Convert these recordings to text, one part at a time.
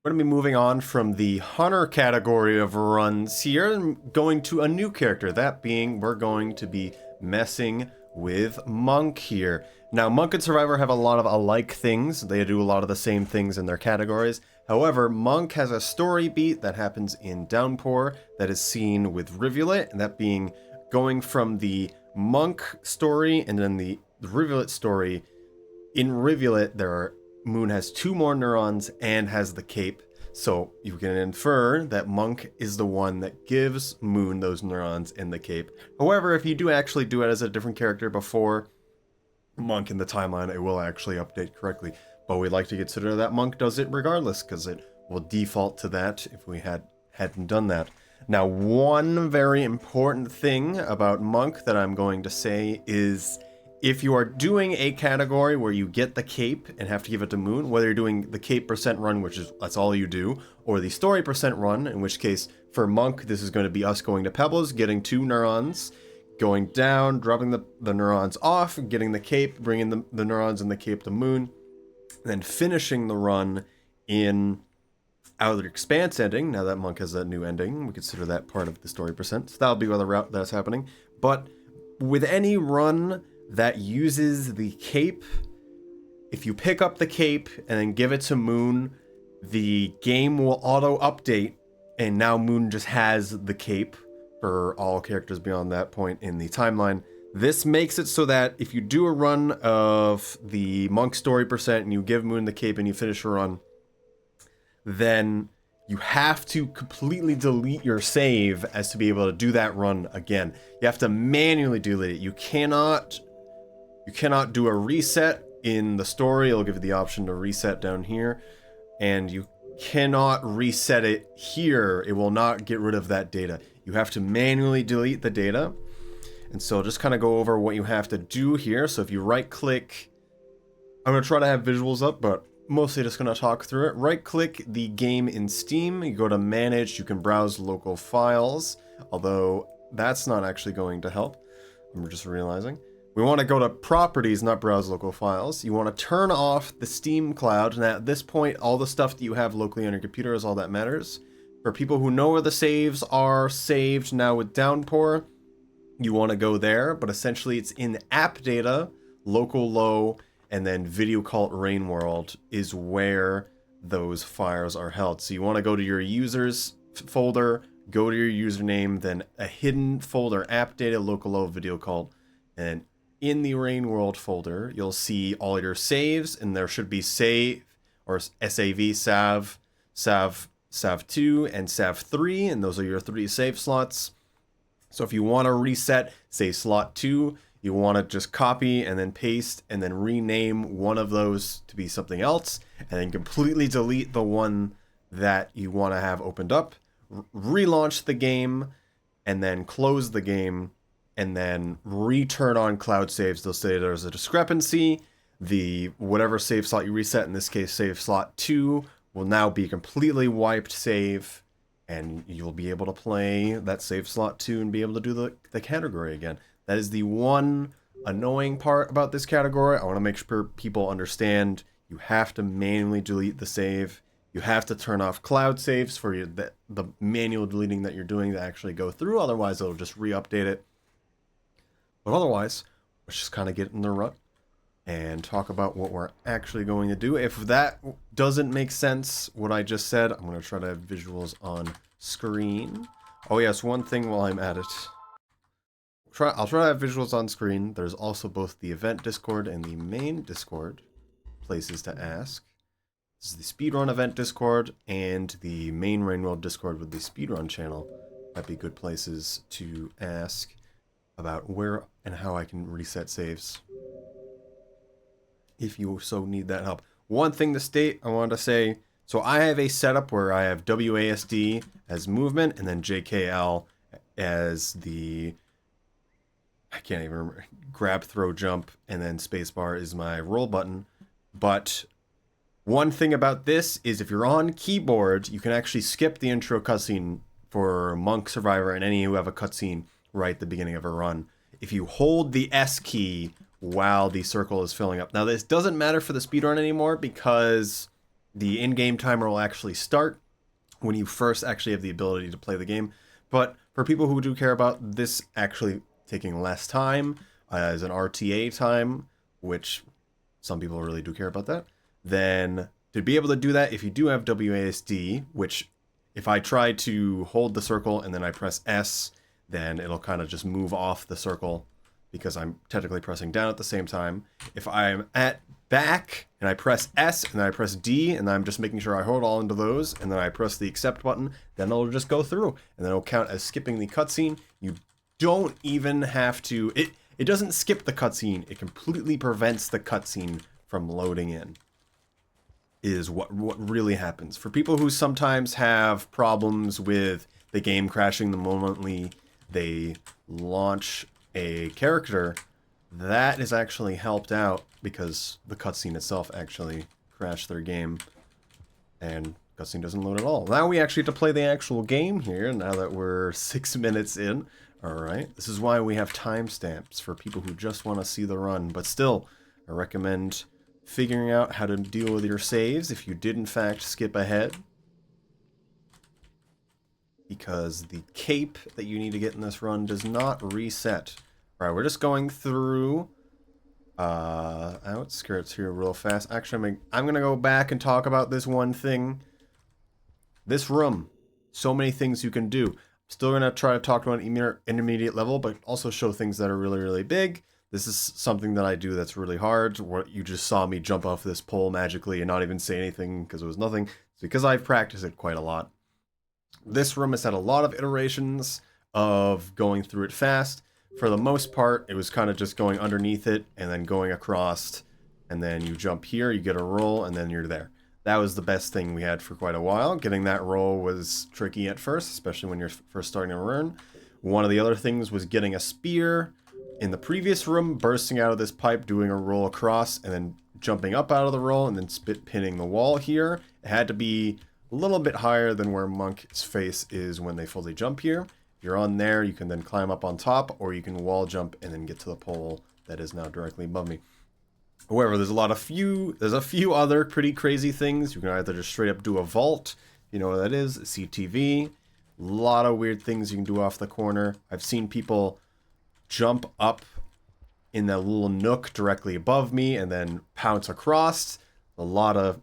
We're going to be moving on from the Hunter category of runs here and going to a new character. That being, we're going to be messing with Monk here. Now, Monk and Survivor have a lot of alike things. They do a lot of the same things in their categories. However, Monk has a story beat that happens in Downpour that is seen with Rivulet, and that being going from the Monk story and then the Rivulet story. In Rivulet, Moon has 2 more neurons and has the cape, so you can infer that Monk is the one that gives Moon those neurons and the cape. However, if you do actually do it as a different character before Monk in the timeline, it will actually update correctly. But we'd like to consider that Monk does it regardless, because it will default to that if we hadn't done that. Now, one very important thing about Monk that I'm going to say is, if you are doing a category where you get the cape and have to give it to Moon, whether you're doing the cape % run, which is that's all you do, or the story % run, in which case for Monk this is going to be us going to Pebbles, getting 2 neurons, going down, dropping the neurons off, getting the cape, bringing the neurons and the cape to Moon, and then finishing the run in Outer Expanse ending. Now that Monk has a new ending, we consider that part of the story %. So that'll be the route that's happening. But with any run that uses the cape, if you pick up the cape and then give it to Moon, the game will auto update, and now Moon just has the cape for all characters beyond that point in the timeline. This makes it so that if you do a run of the Monk story % and you give Moon the cape and you finish a run, then you have to completely delete your save as to be able to do that run again. You have to manually delete it. You cannot do a reset in the story. It'll give you the option to reset down here, and you cannot reset it here. It will not get rid of that data. You have to manually delete the data. And so just kind of go over what you have to do here. So if you right click, I'm going to try to have visuals up, but mostly just going to talk through it. Right click the game in Steam, you go to manage, you can browse local files, although that's not actually going to help. I'm just realizing. We want to go to properties, not browse local files. You want to turn off the Steam cloud. And at this point, all the stuff that you have locally on your computer is all that matters. For people who know where the saves are saved now with Downpour, you want to go there. But essentially, it's in AppData, LocalLow, and then Videocult Rain World is where those files are held. So you want to go to your users folder, go to your username, then a hidden folder, AppData, LocalLow, Videocult, and in the Rain World folder, you'll see all your saves, and there should be save or SAV, SAV, SAV2, and SAV3, and those are your 3 save slots. So if you want to reset, say, slot 2, you want to just copy and then paste and then rename one of those to be something else, and then completely delete the one that you want to have opened up, relaunch the game, and then close the game, and then return on cloud saves. They'll say there's a discrepancy. The whatever save slot you reset, in this case save slot 2, will now be completely wiped save, and you'll be able to play that save slot 2 and be able to do the category again. That is the one annoying part about this category. I want to make sure people understand you have to manually delete the save. You have to turn off cloud saves for the manual deleting that you're doing to actually go through. Otherwise, it'll just re-update it. But otherwise, let's just kind of get in the rut and talk about what we're actually going to do. If that doesn't make sense, what I just said, I'm going to try to have visuals on screen. Oh yes, one thing while I'm at it. I'll try to have visuals on screen. There's also both the event Discord and the main Discord places to ask. This is the Speedrun event Discord and the main Rain World Discord with the Speedrun channel. That'd be good places to ask about where and how I can reset saves, if you so need that help. One thing to state, I wanted to say, so I have a setup where I have WASD as movement and then JKL as the, I can't even remember, grab, throw, jump, and then spacebar is my roll button. But one thing about this is if you're on keyboard, you can actually skip the intro cutscene for Monk, Survivor, and any who have a cutscene right at the beginning of a run. If you hold the S key while the circle is filling up. Now, this doesn't matter for the speedrun anymore because The in-game timer will actually start when you first actually have the ability to play the game. But for people who do care about this actually taking less time as an RTA time, which some people really do care about that, then to be able to do that, if you do have WASD, which if I try to hold the circle and then I press S, then it'll kind of just move off the circle because I'm technically pressing down at the same time. If I'm at back and I press S and then I press D and I'm just making sure I hold all into those and then I press the accept button, then it'll just go through and then it'll count as skipping the cutscene. You don't even have to, it doesn't skip the cutscene, it completely prevents the cutscene from loading in, is what really happens. For people who sometimes have problems with the game crashing the moment they launch a character, that is actually helped out because the cutscene itself actually crashed their game and cutscene doesn't load at all. Now we actually have to play the actual game here now that we're 6 minutes in. Alright, this is why we have timestamps for people who just want to see the run, but still, I recommend figuring out how to deal with your saves if you did in fact skip ahead, because the cape that you need to get in this run does not reset. Alright, we're just going through Outskirts here real fast. Actually, I'm going to go back and talk about this one thing. This room, so many things you can do. Still going to try to talk about intermediate level, but also show things that are really, really big. This is something that I do that's really hard. What you just saw me jump off this pole magically and not even say anything because it was nothing. It's because I've practiced it quite a lot. This room has had a lot of iterations of going through it fast. For the most part, it was kind of just going underneath it and then going across, and then you jump here, you get a roll, and then you're there. That was the best thing we had for quite a while. Getting that roll was tricky at first, especially when you're first starting to learn. One of the other things was getting a spear in the previous room, bursting out of this pipe, doing a roll across, and then jumping up out of the roll, and then spit pinning the wall here. It had to be a little bit higher than where Monk's face is when they fully jump here. If you're on there, you can then climb up on top, or you can wall jump and then get to the pole that is now directly above me. However, there's a few other pretty crazy things. You can either just straight up do a vault, you know what that is, CTV. A lot of weird things you can do off the corner. I've seen people jump up in that little nook directly above me and then pounce across. A lot of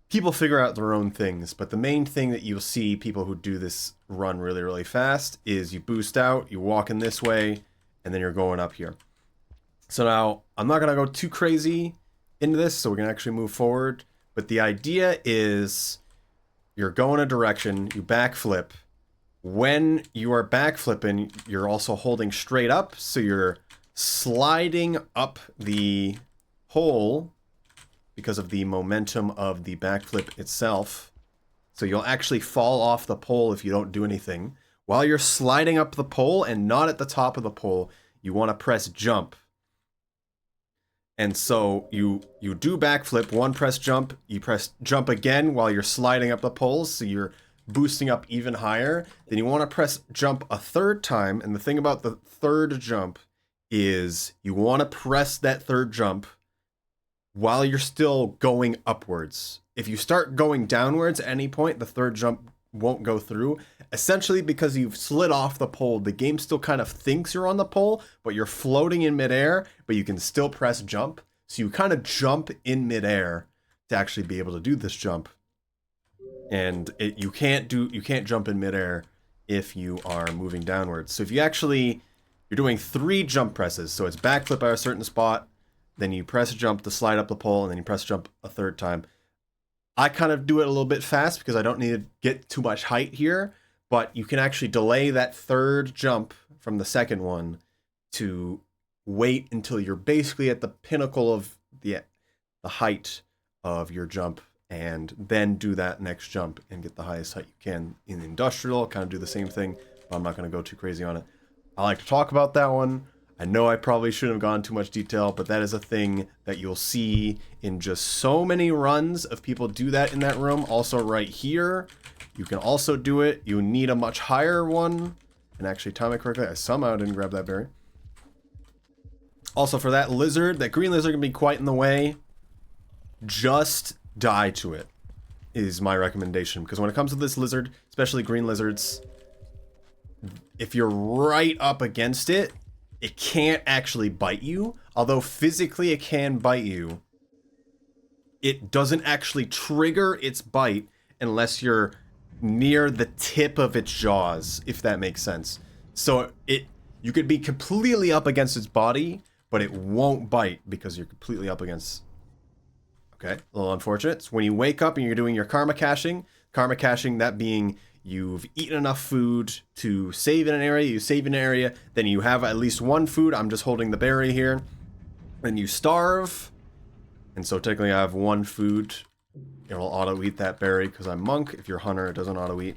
people figure out their own things, but the main thing that you'll see people who do this run really, really fast is you boost out, you walk in this way, and then you're going up here. So now, I'm not going to go too crazy into this, so we can actually move forward, but the idea is you're going a direction, you backflip. When you are backflipping, you're also holding straight up, so you're sliding up the hole because of the momentum of the backflip itself. So you'll actually fall off the pole if you don't do anything. While you're sliding up the pole and not at the top of the pole, you want to press jump. And so you do backflip, one press jump, you press jump again while you're sliding up the poles, so you're boosting up even higher. Then you want to press jump a third time, and the thing about the third jump is you want to press that third jump while you're still going upwards. If you start going downwards at any point, the third jump won't go through. Essentially because you've slid off the pole, the game still kind of thinks you're on the pole, but you're floating in midair, but you can still press jump. So you kind of jump in midair to actually be able to do this jump. And you can't jump in midair if you are moving downwards. So if you're doing 3 jump presses, so it's backflip at a certain spot, then you press jump to slide up the pole, and then you press jump a third time. I kind of do it a little bit fast because I don't need to get too much height here, but you can actually delay that third jump from the second one to wait until you're basically at the pinnacle of the height of your jump, and then do that next jump and get the highest height you can. In industrial, kind of do the same thing, but I'm not going to go too crazy on it. I like to talk about that one. I know I probably shouldn't have gone too much detail, but that is a thing that you'll see in just so many runs of people do that in that room. Also right here, you can also do it. You need a much higher one. And actually time it correctly. I somehow didn't grab that berry. Also for that lizard, that green lizard can be quite in the way. Just die to it. is my recommendation. Because when it comes to this lizard, especially green lizards, if you're right up against it, it can't actually bite you. Although physically it can bite you, it doesn't actually trigger its bite unless you're near the tip of its jaws, if that makes sense. So you could be completely up against its body, but it won't bite because you're completely up against. Okay, a little unfortunate. So when you wake up and you're doing your karma caching, that being you've eaten enough food to save in an area, you save in an area, then you have at least one food. I'm just holding the berry here. Then you starve. And so technically I have one food. It'll auto-eat that berry because I'm monk. If you're hunter, it doesn't auto-eat.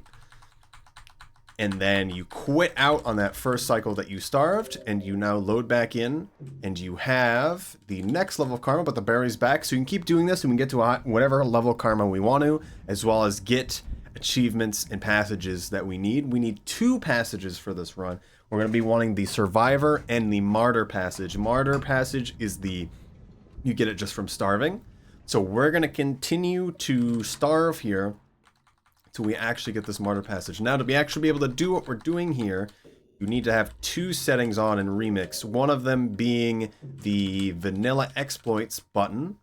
And then you quit out on that first cycle that you starved, and you now load back in, and you have the next level of karma, but the berry's back. So you can keep doing this, and we can get to whatever level of karma we want to, as well as get achievements and passages that we need. We need 2 passages for this run. We're going to be wanting the Survivor and the Martyr passage. Martyr passage is you get it just from starving. So we're going to continue to starve here till we actually get this Martyr passage. Now, to actually be able to do what we're doing here, you need to have 2 settings on in Remix. One of them being the Vanilla Exploits button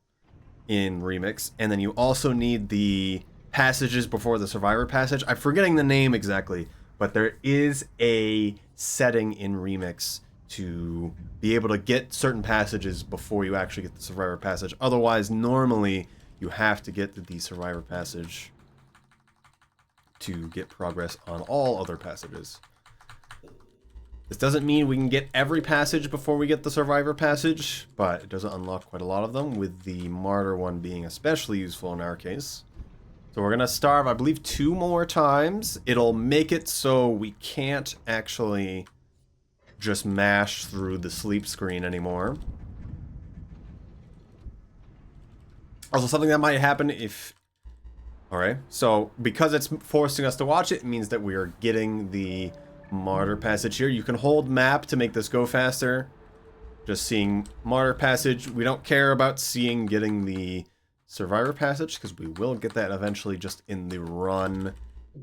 in Remix, and then you also need the passages before the Survivor passage. I'm forgetting the name exactly, but there is a setting in Remix to be able to get certain passages before you actually get the Survivor passage. Otherwise, normally, you have to get the Survivor passage to get progress on all other passages. This doesn't mean we can get every passage before we get the Survivor passage, but it does unlock quite a lot of them, with the Martyr one being especially useful in our case. So we're going to starve, I believe, 2 more times. It'll make it so we can't actually just mash through the sleep screen anymore. Also, something that might happen if... Alright, so because it's forcing us to watch it, it means that we are getting the Martyr passage here. You can hold map to make this go faster. Just seeing Martyr passage. We don't care about getting the Survivor passage, because we will get that eventually just in the run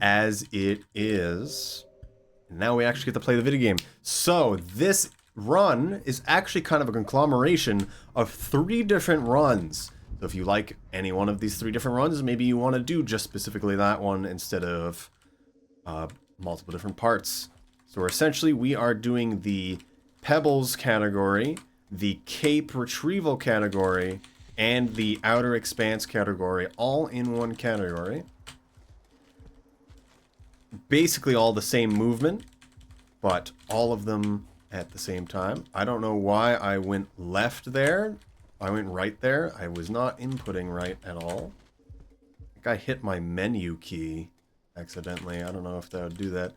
as it is. And now we actually get to play the video game. So this run is actually kind of a conglomeration of 3 different runs. So if you like any one of these 3 different runs, maybe you want to do just specifically that one instead of multiple different parts. So essentially we are doing the Pebbles category, the Cape Retrieval category, and the Outer Expanse category, all in one category. Basically all the same movement, but all of them at the same time. I don't know why I went left there. I went right there. I was not inputting right at all. I think I hit my menu key accidentally. I don't know if that would do that.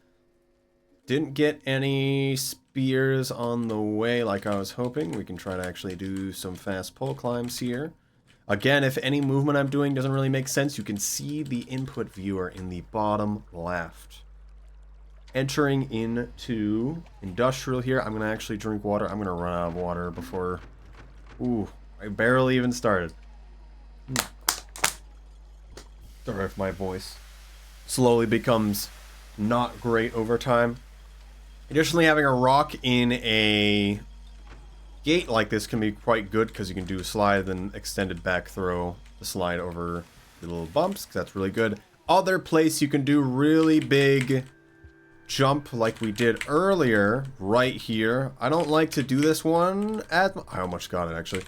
Didn't get any spears on the way like I was hoping. We can try to actually do some fast pole climbs here. Again, if any movement I'm doing doesn't really make sense, you can see the input viewer in the bottom left. Entering into industrial here. I'm going to actually drink water. I'm going to run out of water before... Ooh, I barely even started. Sorry if my voice slowly becomes not great over time. Additionally, having a rock in a gate like this can be quite good because you can do a slide, then extended back throw the slide over the little bumps, because that's really good. Other place you can do really big jump like we did earlier, right here. I don't like to do this one at... I almost got it, actually.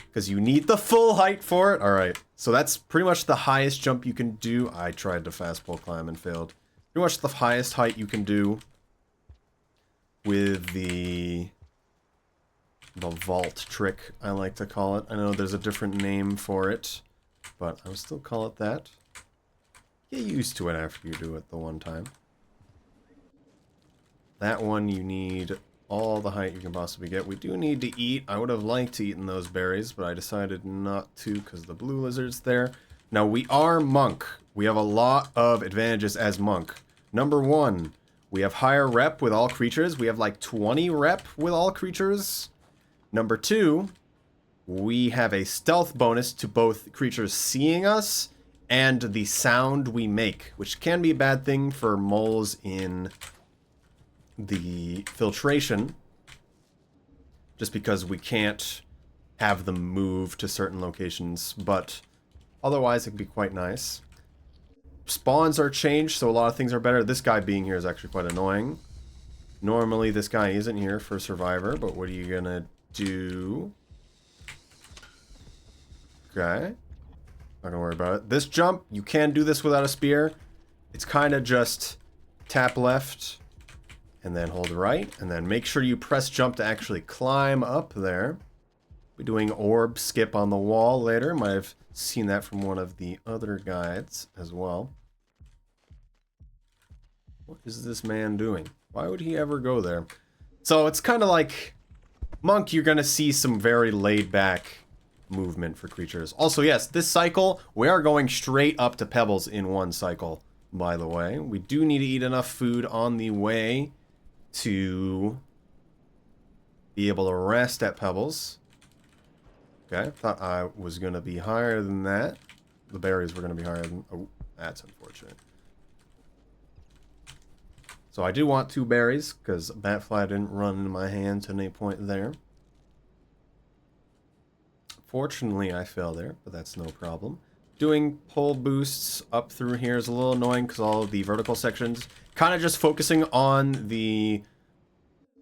Because you need the full height for it. Alright, so that's pretty much the highest jump you can do. I tried to fast pole climb and failed. Pretty much the highest height you can do with the vault trick, I like to call it. I know there's a different name for it, but I would still call it that. Get used to it after you do it the one time. That one you need all the height you can possibly get. We do need to eat. I would have liked to eat those berries, but I decided not to because the blue lizard's there. Now, we are monk. We have a lot of advantages as monk. Number 1, we have higher rep with all creatures. We have like 20 rep with all creatures. Number 2, we have a stealth bonus to both creatures seeing us and the sound we make, which can be a bad thing for moles in the filtration, just because we can't have them move to certain locations, but otherwise it can be quite nice. Spawns are changed, so a lot of things are better. This guy being here is actually quite annoying. Normally this guy isn't here for Survivor, but what are you gonna do? Okay. Not gonna worry about it. This jump, you can do this without a spear. It's kind of just tap left and then hold right, and then make sure you press jump to actually climb up there. We're doing orb skip on the wall later. Might have seen that from one of the other guides as well. What is this man doing? Why would he ever go there? So it's kind of like Monk, you're gonna see some very laid back movement for creatures. Also, yes, this cycle, we are going straight up to Pebbles in one cycle, by the way. We do need to eat enough food on the way to be able to rest at Pebbles. Okay, thought I was going to be higher than that. The berries were going to be higher than... Oh, that's unfortunate. So I do want 2 berries, because Batfly didn't run in my hands at any point there. Fortunately, I fell there, but that's no problem. Doing pole boosts up through here is a little annoying because all of the vertical sections, kind of just focusing on the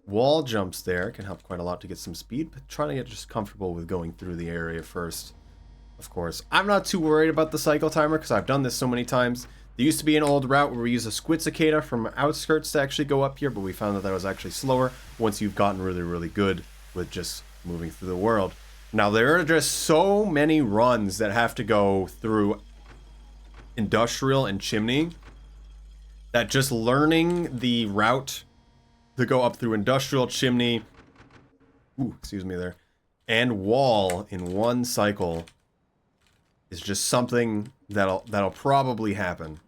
wall jumps there can help quite a lot to get some speed, but trying to get just comfortable with going through the area first. Of course, I'm not too worried about the cycle timer because I've done this so many times. There used to be an old route where we use a squid cicada from Outskirts to actually go up here, but we found that that was actually slower once you've gotten really, really good with just moving through the world. Now, there are just so many runs that have to go through Industrial and Chimney that just learning the route to go up through Industrial, Chimney, excuse me there, and Wall in one cycle is just something that'll probably happen.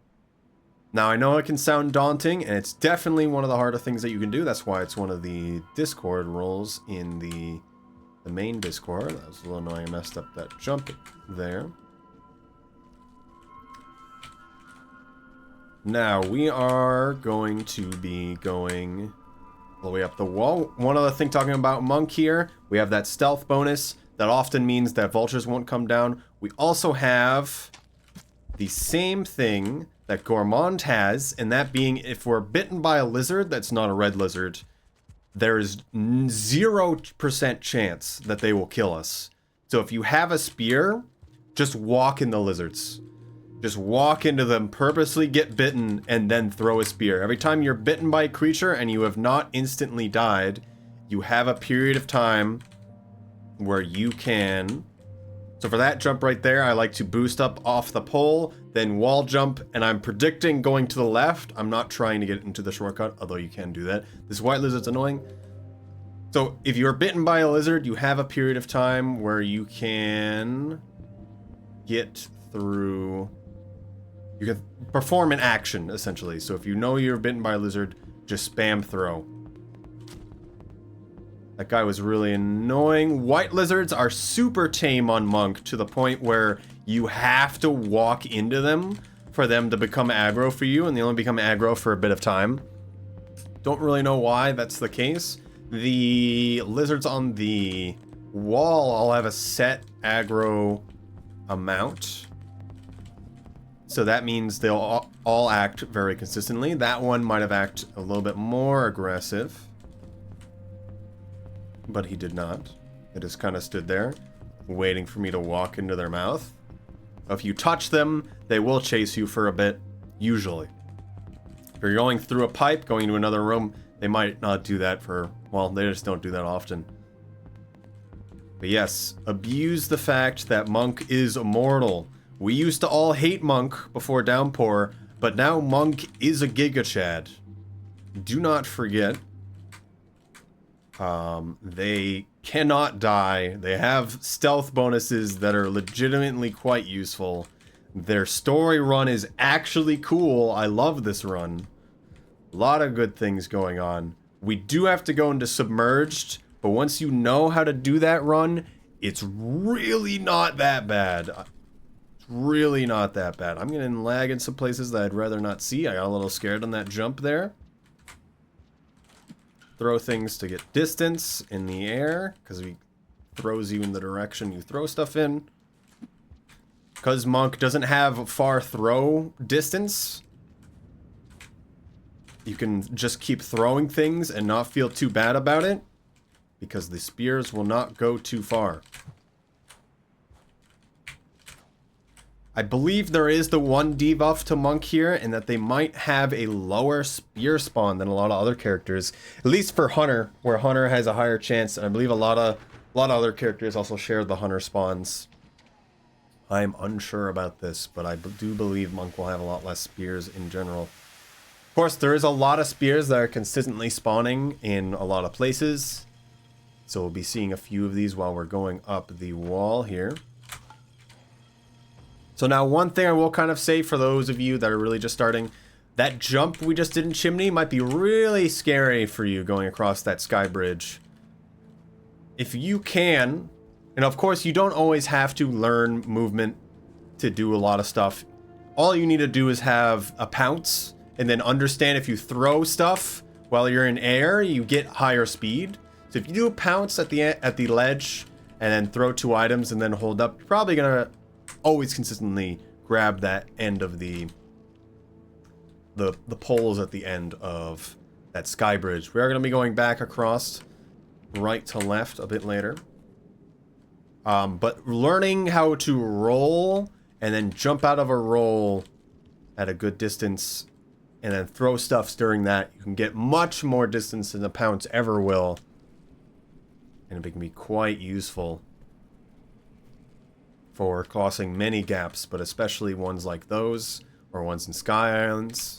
Now, I know it can sound daunting, and it's definitely one of the harder things that you can do. That's why it's one of the Discord roles in the main Discord. That was a little annoying. I messed up that jump there. Now, we are going to be going all the way up the wall. One other thing talking about Monk here, we have that stealth bonus. That often means that vultures won't come down. We also have the same thing that Gourmand has, and that being if we're bitten by a lizard that's not a red lizard, there is 0% chance that they will kill us. So if you have a spear, just walk in the lizards. Just walk into them, purposely get bitten, and then throw a spear. Every time you're bitten by a creature and you have not instantly died, you have a period of time where you can... So for that jump right there, I like to boost up off the pole, then wall jump, and I'm predicting going to the left. I'm not trying to get into the shortcut, although you can do that. This white lizard's annoying. So if you're bitten by a lizard, you have a period of time where you can get through... You can perform an action, essentially. So if you know you're bitten by a lizard, just spam throw. That guy was really annoying. White lizards are super tame on Monk to the point where you have to walk into them for them to become aggro for you, and they only become aggro for a bit of time. Don't really know why that's the case. The lizards on the wall all have a set aggro amount. So that means they'll all act very consistently. That one might have acted a little bit more aggressive. But he did not. It just kind of stood there, waiting for me to walk into their mouth. If you touch them, they will chase you for a bit, usually. If you're going through a pipe, going to another room, they might not do that for... Well, they just don't do that often. But yes, abuse the fact that Monk is immortal. We used to all hate Monk before Downpour, but now Monk is a Giga Chad. Do not forget... they cannot die. They have stealth bonuses that are legitimately quite useful. Their story run is actually cool. I love this run. A lot of good things going on. We do have to go into Submerged, but once you know how to do that run, it's really not that bad. It's really not that bad. I'm getting lag in some places that I'd rather not see. I got a little scared on that jump there. Throw things to get distance in the air, because he throws you in the direction you throw stuff in. Because Monk doesn't have far throw distance, you can just keep throwing things and not feel too bad about it, because the spears will not go too far. I believe there is the one debuff to Monk here, and that they might have a lower spear spawn than a lot of other characters. At least for Hunter, where Hunter has a higher chance, and I believe a lot of other characters also share the Hunter spawns. I'm unsure about this, but I do believe Monk will have a lot less spears in general. Of course, there is a lot of spears that are consistently spawning in a lot of places. So we'll be seeing a few of these while we're going up the wall here. So now one thing I will kind of say for those of you that are really just starting, that jump we just did in Chimney might be really scary for you going across that sky bridge. If you can, and of course you don't always have to learn movement to do a lot of stuff. All you need to do is have a pounce, and then understand if you throw stuff while you're in air, you get higher speed. So if you do a pounce at the ledge, and then throw 2 items and then hold up, you're probably gonna always consistently grab that end of the poles at the end of that sky bridge. We are going to be going back across right to left a bit later. But learning how to roll and then jump out of a roll at a good distance and then throw stuff during that, you can get much more distance than the pounce ever will. And it can be quite useful for crossing many gaps, but especially ones like those, or ones in Sky Islands.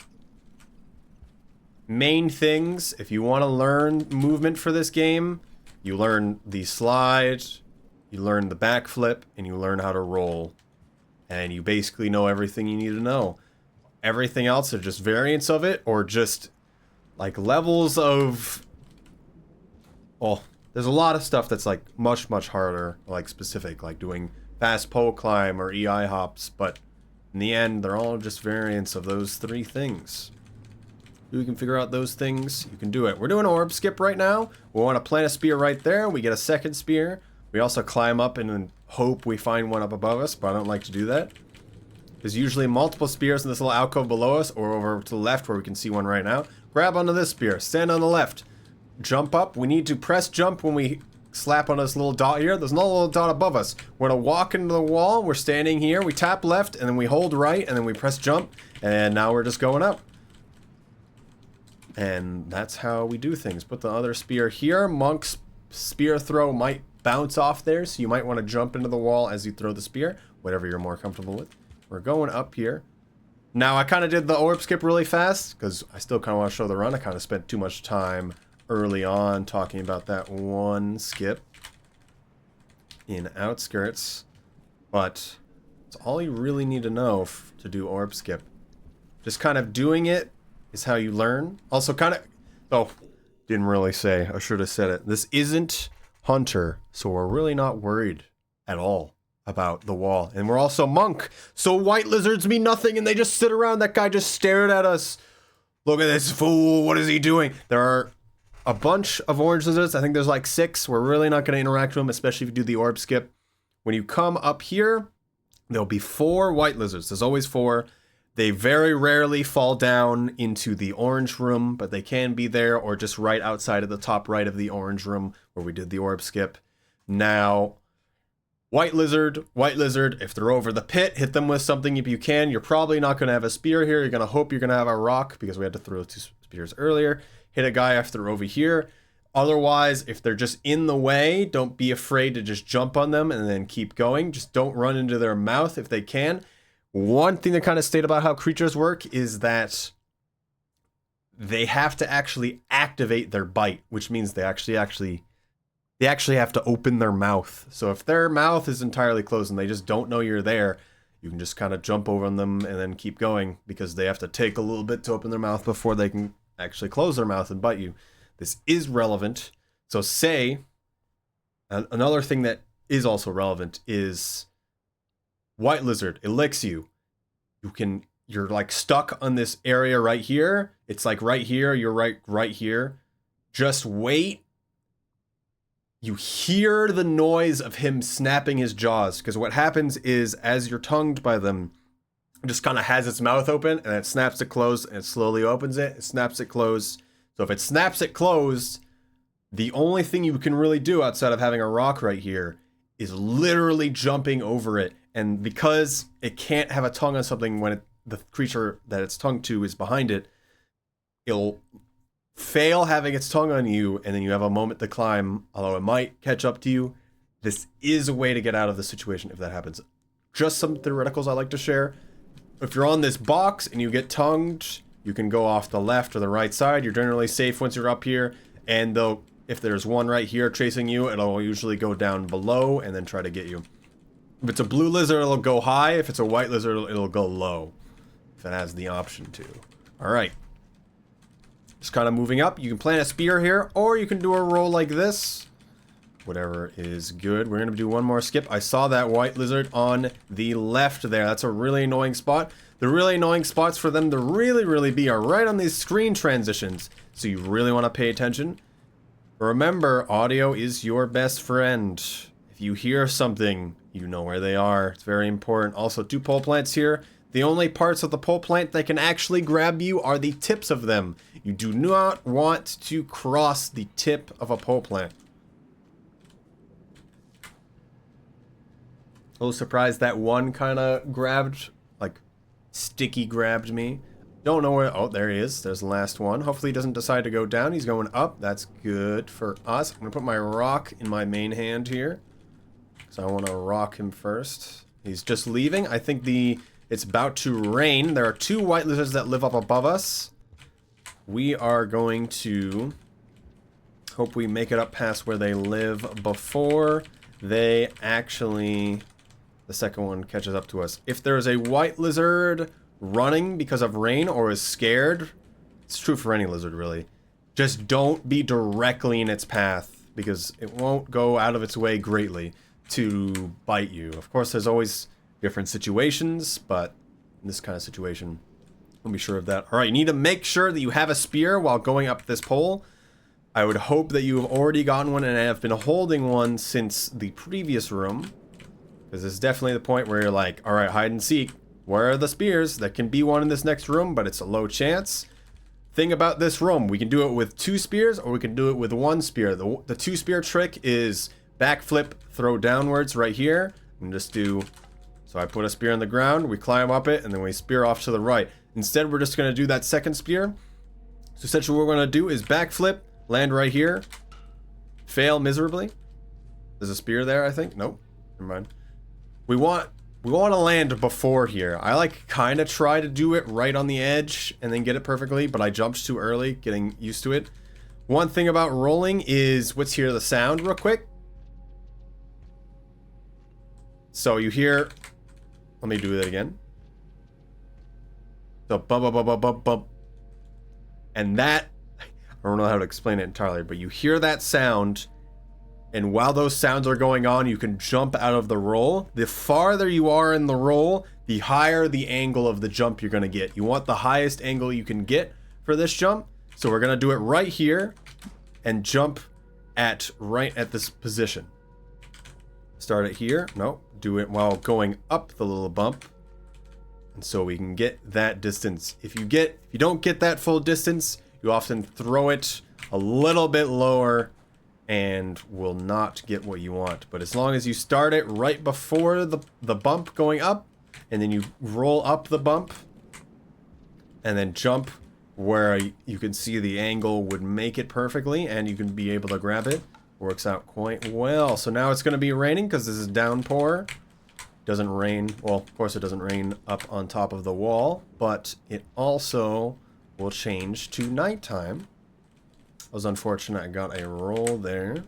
Main things, if you want to learn movement for this game, you learn the slide, you learn the backflip, and you learn how to roll. And you basically know everything you need to know. Everything else are just variants of it, or just like levels of... Oh, there's a lot of stuff that's like much harder, like specific, like doing fast pole climb or EI hops, but in the end, they're all just variants of those 3 things. If you can figure out those things, you can do it. We're doing orb skip right now. We want to plant a spear right there. We get a second spear. We also climb up and then hope we find one up above us, but I don't like to do that. There's usually multiple spears in this little alcove below us, or over to the left where we can see one right now. Grab onto this spear. Stand on the left. Jump up. We need to press jump when we slap on this little dot here. There's no little dot above us. We're gonna walk into the wall. We're standing here. We tap left, and then we hold right, and then we press jump. And now we're just going up. And that's how we do things. Put the other spear here. Monk's spear throw might bounce off there, so you might want to jump into the wall as you throw the spear. Whatever you're more comfortable with. We're going up here. Now, I kind of did the orb skip really fast, because I still kind of want to show the run. I kind of spent too much time early on talking about that one skip in Outskirts, but it's all you really need to know to do orb skip. Just kind of doing it is how you learn. Also kind of, oh, didn't really say, I should have said it. This isn't Hunter, so we're really not worried at all about the wall. And we're also Monk, so white lizards mean nothing and they just sit around. That guy just stared at us. Look at this fool, what is he doing? There are a bunch of orange lizards. I think there's like 6. We're really not going to interact with them, especially if you do the orb skip. When you come up here, there'll be 4 white lizards. There's always 4. They very rarely fall down into the orange room, but they can be there or just right outside of the top right of the orange room where we did the orb skip. Now, white lizard, if they're over the pit, hit them with something if you can. You're probably not going to have a spear here. You're going to hope you're going to have a rock because we had to throw 2 spears earlier. Hit a guy if they're over here. Otherwise, if they're just in the way, don't be afraid to just jump on them and then keep going. Just don't run into their mouth if they can. One thing to kind of state about how creatures work is that they have to actually activate their bite, which means they actually have to open their mouth. So if their mouth is entirely closed and they just don't know you're there, you can just kind of jump over them and then keep going because they have to take a little bit to open their mouth before they can actually close their mouth and bite you. This is relevant. So say, another thing that is also relevant is White lizard, it licks you. You're like stuck on this area right here. It's like right here, you're right here. Just wait. You hear the noise of him snapping his jaws, because what happens is as you're tongued by them, it just kind of has its mouth open and it snaps it closed and it slowly opens it. It snaps it closed. So if it snaps it closed, the only thing you can really do outside of having a rock right here is literally jumping over it. And because it can't have a tongue on something when the creature that it's tongued to is behind it, it'll fail having its tongue on you, and then you have a moment to climb, although it might catch up to you. This is a way to get out of the situation if that happens. Just some theoreticals I like to share. If you're on this box and you get tongued, you can go off the left or the right side. You're generally safe once you're up here, and if there's one right here chasing you, it'll usually go down below and then try to get you. If it's a blue lizard, it'll go high. If it's a white lizard, it'll go low, if it has the option to. All right. Just kind of moving up. You can plant a spear here, or you can do a roll like this. Whatever is good. We're going to do one more skip. I saw that white lizard on the left there. That's a really annoying spot. The really annoying spots for them to really be are right on these screen transitions. So you really want to pay attention. Remember, audio is your best friend. If you hear something, you know where they are. It's very important. Also, 2 pole plants here. The only parts of the pole plant that can actually grab you are the tips of them. You do not want to cross the tip of a pole plant. A little surprised that one kind of grabbed, like sticky grabbed me. Don't know where, oh, there he is. There's the last one. Hopefully he doesn't decide to go down. He's going up. That's good for us. I'm gonna put my rock in my main hand here, so I want to rock him first. He's just leaving. I think it's about to rain. There are 2 white lizards that live up above us. We are going to hope we make it up past where they live before they actually, the second one catches up to us. If there's a white lizard running because of rain or is scared, it's true for any lizard really, just don't be directly in its path, because it won't go out of its way greatly to bite you. Of course, there's always different situations, but in this kind of situation, I'll be sure of that. All right, you need to make sure that you have a spear while going up this pole. I would hope that you have already gotten one and have been holding one since the previous room, because this is definitely the point where you're like, all right, hide and seek. Where are the spears? There can be one in this next room, but it's a low chance. Thing about this room, we can do it with 2 spears or we can do it with 1 spear. The 2 spear trick is backflip, throw downwards right here, and just do. So I put a spear on the ground, we climb up it, and then we spear off to the right. Instead, we're just going to do that second spear. So essentially what we're going to do is backflip, land right here, fail miserably. There's a spear there, I think. Nope, never mind. We want to land before here. I like kind of try to do it right on the edge and then get it perfectly, but I jumped too early, getting used to it. One thing about rolling is, let's hear the sound real quick. So you hear, let me do that again. So bump, bump, bump, bump, bump, bump. And that, I don't know how to explain it entirely, but you hear that sound, and while those sounds are going on, you can jump out of the roll. The farther you are in the roll, the higher the angle of the jump you're going to get. You want the highest angle you can get for this jump. So we're going to do it right here and jump right at this position. Start it here. No, do it while going up the little bump. And so we can get that distance. If you don't get that full distance, you often throw it a little bit lower and will not get what you want. But as long as you start it right before the bump going up, and then you roll up the bump, and then jump where you can see the angle would make it perfectly, and you can be able to grab it. Works out quite well. So now it's going to be raining because this is downpour. Doesn't rain, well, of course it doesn't rain up on top of the wall, but it also will change to nighttime. It was unfortunate I got a roll there.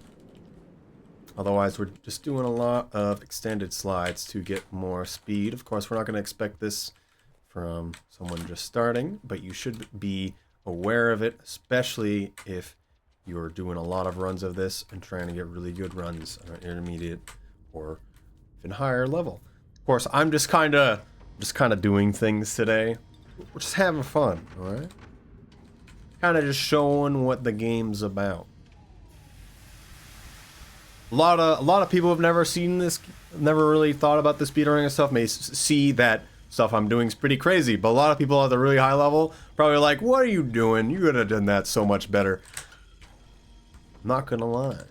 Otherwise, we're just doing a lot of extended slides to get more speed. Of course, we're not going to expect this from someone just starting, but you should be aware of it, especially if you're doing a lot of runs of this and trying to get really good runs on an intermediate or even higher level. Of course, I'm just kind of doing things today. We're just having fun, all right? Kind of just showing what the game's about. A lot of people have never seen this, never really thought about the speedrunning and stuff. May see that stuff I'm doing is pretty crazy, but a lot of people at the really high level probably like, "What are you doing? You could have done that so much better." I'm not gonna lie,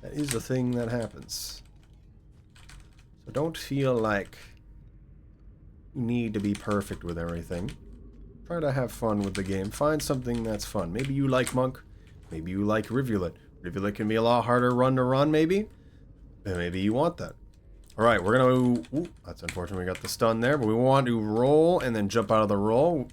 that is a thing that happens. So don't feel like you need to be perfect with everything. Try to have fun with the game. Find something that's fun. Maybe you like Monk. Maybe you like Rivulet. Rivulet can be a lot harder run to run, maybe. And maybe you want that. Alright, we're gonna... Ooh, that's unfortunate we got the stun there. But we want to roll and then jump out of the roll.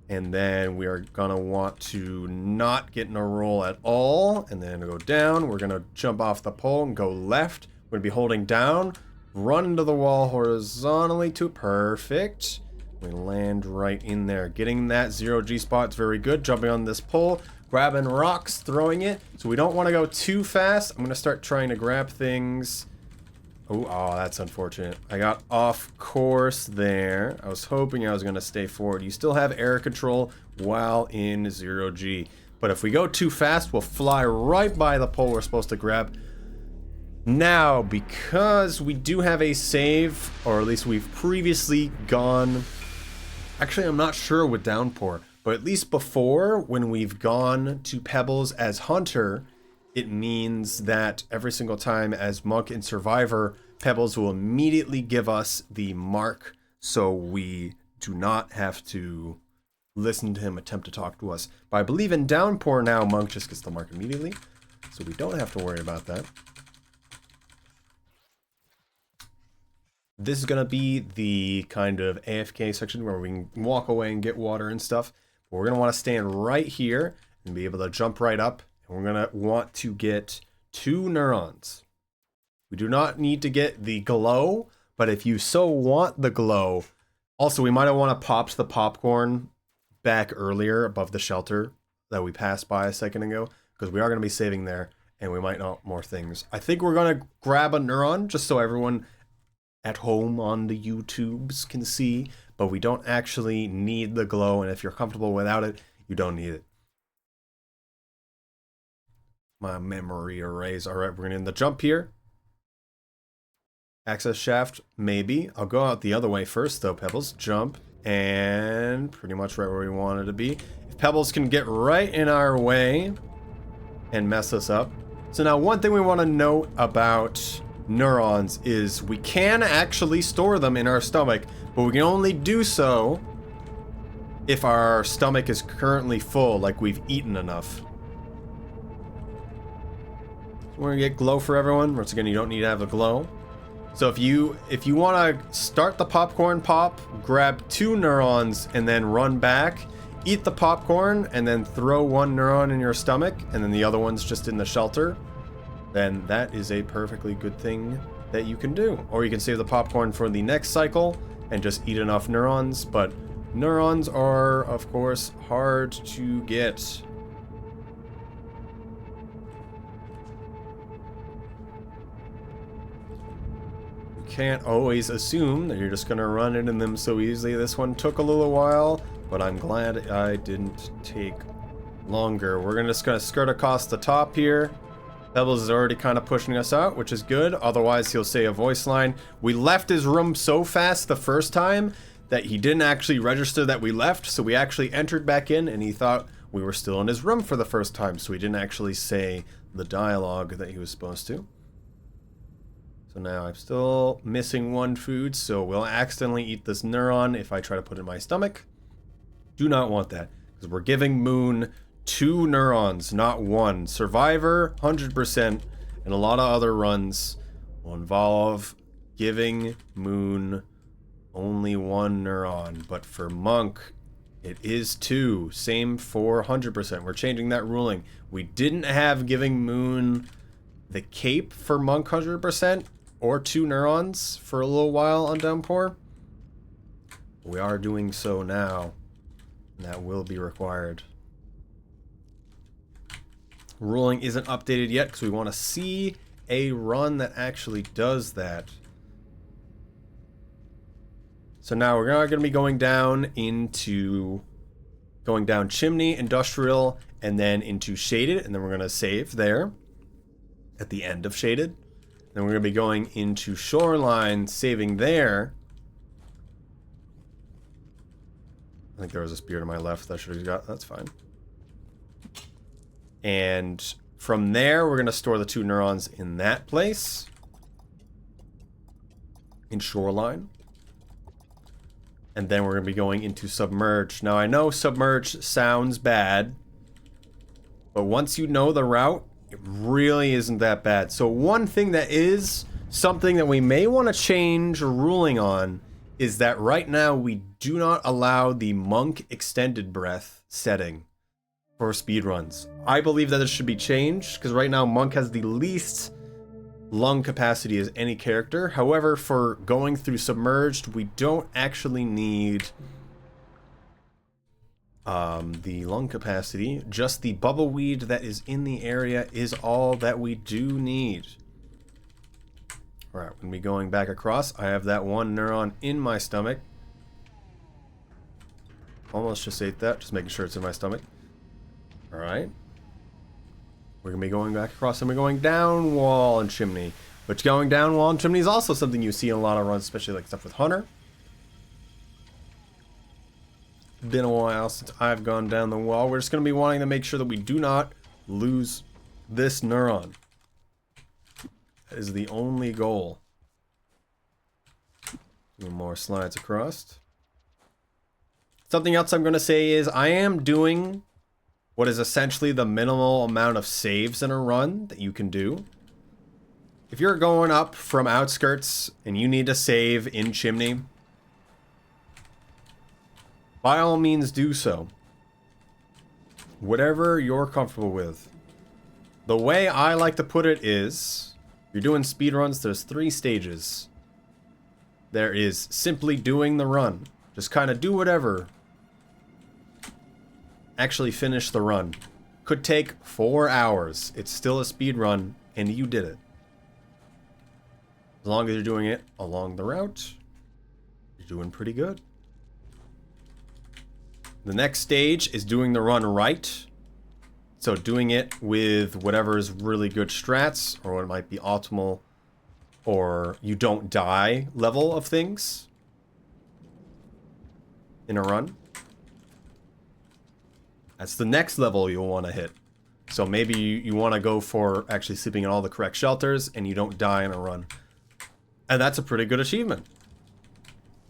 And then we are gonna want to not get in a roll at all. And then go down. We're gonna jump off the pole and go left. We're gonna be holding down. Run into the wall horizontally to perfect. We land right in there. Getting that 0G spot is very good. Jumping on this pole. Grabbing rocks, throwing it. So we don't want to go too fast. I'm going to start trying to grab things. Oh, that's unfortunate. I got off course there. I was hoping I was going to stay forward. You still have air control while in 0G. But if we go too fast, we'll fly right by the pole we're supposed to grab. Now, because we do have a save, or at least we've previously gone... Actually, I'm not sure with Downpour. But at least before, when we've gone to Pebbles as Hunter, it means that every single time as Monk and Survivor, Pebbles will immediately give us the mark, so we do not have to listen to him attempt to talk to us. But I believe in Downpour now, Monk just gets the mark immediately, so we don't have to worry about that. This is going to be the kind of AFK section where we can walk away and get water and stuff. We're going to want to stand right here and be able to jump right up. And we're going to want to get 2 neurons. We do not need to get the glow, but if you so want the glow, also we might have want to pop the popcorn back earlier above the shelter that we passed by a second ago, because we are going to be saving there and we might want more things. I think we're going to grab a neuron just so everyone at home on the YouTubes can see. But we don't actually need the glow, and if you're comfortable without it, you don't need it. My memory erase. Alright, we're gonna end the jump here. Access shaft, maybe. I'll go out the other way first, though, Pebbles. Jump, and pretty much right where we wanted to be. If Pebbles can get right in our way and mess us up. So now, one thing we want to note about neurons is we can actually store them in our stomach, but we can only do so if our stomach is currently full, like we've eaten enough. We're gonna get glow for everyone. Once again, you don't need to have a glow. So if you want to start the popcorn pop, grab 2 neurons and then run back, eat the popcorn and then throw 1 neuron in your stomach and then the other one's just in the shelter, then that is a perfectly good thing that you can do. Or you can save the popcorn for the next cycle and just eat enough neurons, but neurons are, of course, hard to get. You can't always assume that you're just gonna run into them so easily. This one took a little while, but I'm glad I didn't take longer. We're just gonna skirt across the top here. Pebbles is already kind of pushing us out, which is good. Otherwise, he'll say a voice line. We left his room so fast the first time that he didn't actually register that we left. So we actually entered back in and he thought we were still in his room for the first time. So he didn't actually say the dialogue that he was supposed to. So now I'm still missing 1 food. So we'll accidentally eat this neuron if I try to put it in my stomach. Do not want that, because we're giving Moon 2 neurons, not 1. Survivor, 100%, and a lot of other runs will involve giving Moon only 1 neuron. But for Monk, it is 2. Same for 100%. We're changing that ruling. We didn't have giving Moon the cape for Monk 100%, or 2 neurons for a little while on Downpour. We are doing so now, and that will be required. Ruling isn't updated yet because we want to see a run that actually does that. So now we're going to be going down Chimney, Industrial, and then into Shaded, and then we're going to save there at the end of Shaded. Then we're going to be going into Shoreline, saving there. I think there was a spear to my left that I should have got. That's fine. And from there, we're going to store the 2 neurons in that place. In Shoreline. And then we're going to be going into Submerged. Now, I know Submerged sounds bad, but once you know the route, it really isn't that bad. So one thing that is something that we may want to change a ruling on is that right now we do not allow the Monk Extended Breath setting for speedruns. I believe that it should be changed, because right now Monk has the least lung capacity as any character. However, for going through Submerged, we don't actually need the lung capacity. Just the bubbleweed that is in the area is all that we do need. Alright, when we going back across, I have that 1 neuron in my stomach. Almost just ate that, just making sure it's in my stomach. Alright. We're going to be going back across, and we're going down wall and chimney. Which going down wall and chimney is also something you see in a lot of runs, especially like stuff with Hunter. Been a while since I've gone down the wall. We're just going to be wanting to make sure that we do not lose this neuron. That is the only goal. 2 more slides across. Something else I'm going to say is I am doing what is essentially the minimal amount of saves in a run that you can do. If you're going up from Outskirts and you need to save in Chimney, by all means do so. Whatever you're comfortable with. The way I like to put it is, you're doing speedruns, there's 3 stages. There is simply doing the run. Just kind of do whatever. Actually finish the run. Could take 4 hours. It's still a speed run, and you did it. As long as you're doing it along the route, you're doing pretty good. The next stage is doing the run right. So doing it with whatever is really good strats, or what might be optimal, or you don't die level of things in a run. That's the next level you'll want to hit. So maybe you want to go for actually sleeping in all the correct shelters and you don't die in a run. And that's a pretty good achievement.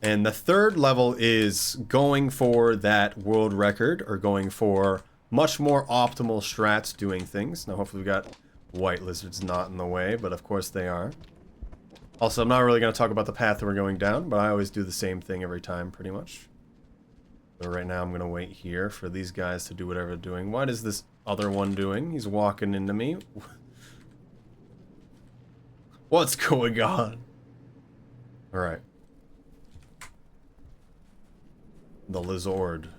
And the 3rd level is going for that world record, or going for much more optimal strats doing things. Now hopefully we got white lizards not in the way, but of course they are. Also, I'm not really going to talk about the path that we're going down, but I always do the same thing every time pretty much. So right now I'm going to wait here for these guys to do whatever they're doing. What is this other one doing? He's walking into me. What's going on? Alright. The lizard.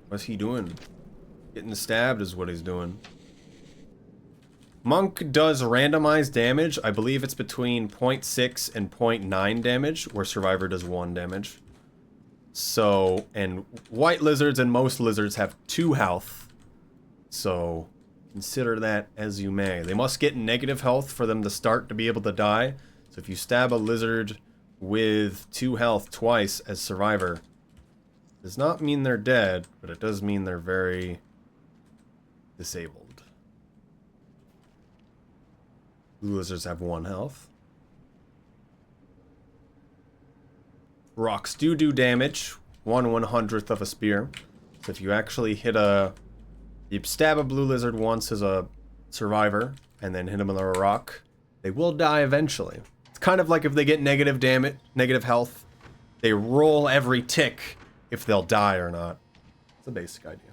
What's he doing? Getting stabbed is what he's doing. Monk does randomized damage. I believe it's between 0.6 and 0.9 damage, where Survivor does 1 damage. So, and white lizards and most lizards have 2 health. So, consider that as you may. They must get negative health for them to start to be able to die. So if you stab a lizard with 2 health twice as Survivor, does not mean they're dead, but it does mean they're very disabled. Blue lizards have 1 health. Rocks do damage, 1/100th of a spear. So if you actually hit you stab a blue lizard once as a Survivor, and then hit them with a rock, they will die eventually. It's kind of like if they get negative damage, negative health, they roll every tick if they'll die or not. It's a basic idea.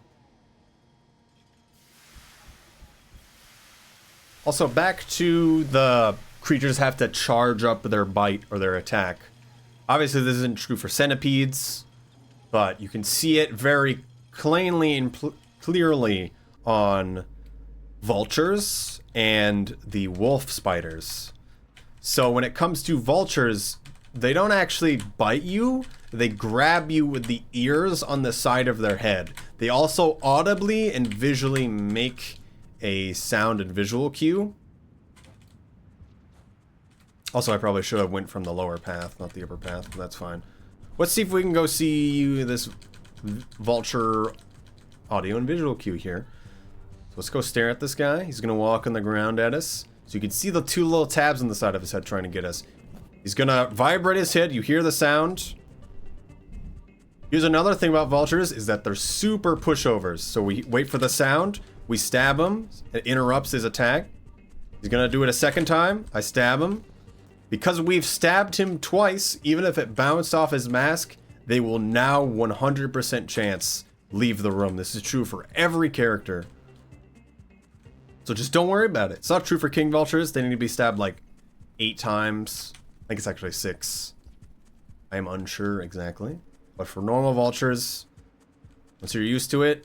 Also, back to the creatures have to charge up their bite or their attack. Obviously, this isn't true for centipedes, but you can see it very plainly and clearly on vultures and the wolf spiders. So when it comes to vultures, they don't actually bite you. they grab you with the ears on the side of their head. They also audibly and visually make a sound and visual cue. Also, I probably should have went from the lower path, not the upper path, but that's fine. Let's see if we can go see this vulture audio and visual cue here. So let's go stare at this guy. He's gonna walk on the ground at us. So you can see the two little tabs on the side of his head trying to get us. He's gonna vibrate his head. You hear the sound. Here's another thing about vultures is that they're super pushovers. So we wait for the sound. We stab him. It interrupts his attack. He's gonna do it a second time. I stab him. Because we've stabbed him twice, even if it bounced off his mask, they will now 100% chance leave the room. This is true for every character. So just don't worry about it. It's not true for king vultures. They need to be stabbed like 8 times. I think it's actually 6. I am unsure exactly. But for normal vultures, once you're used to it,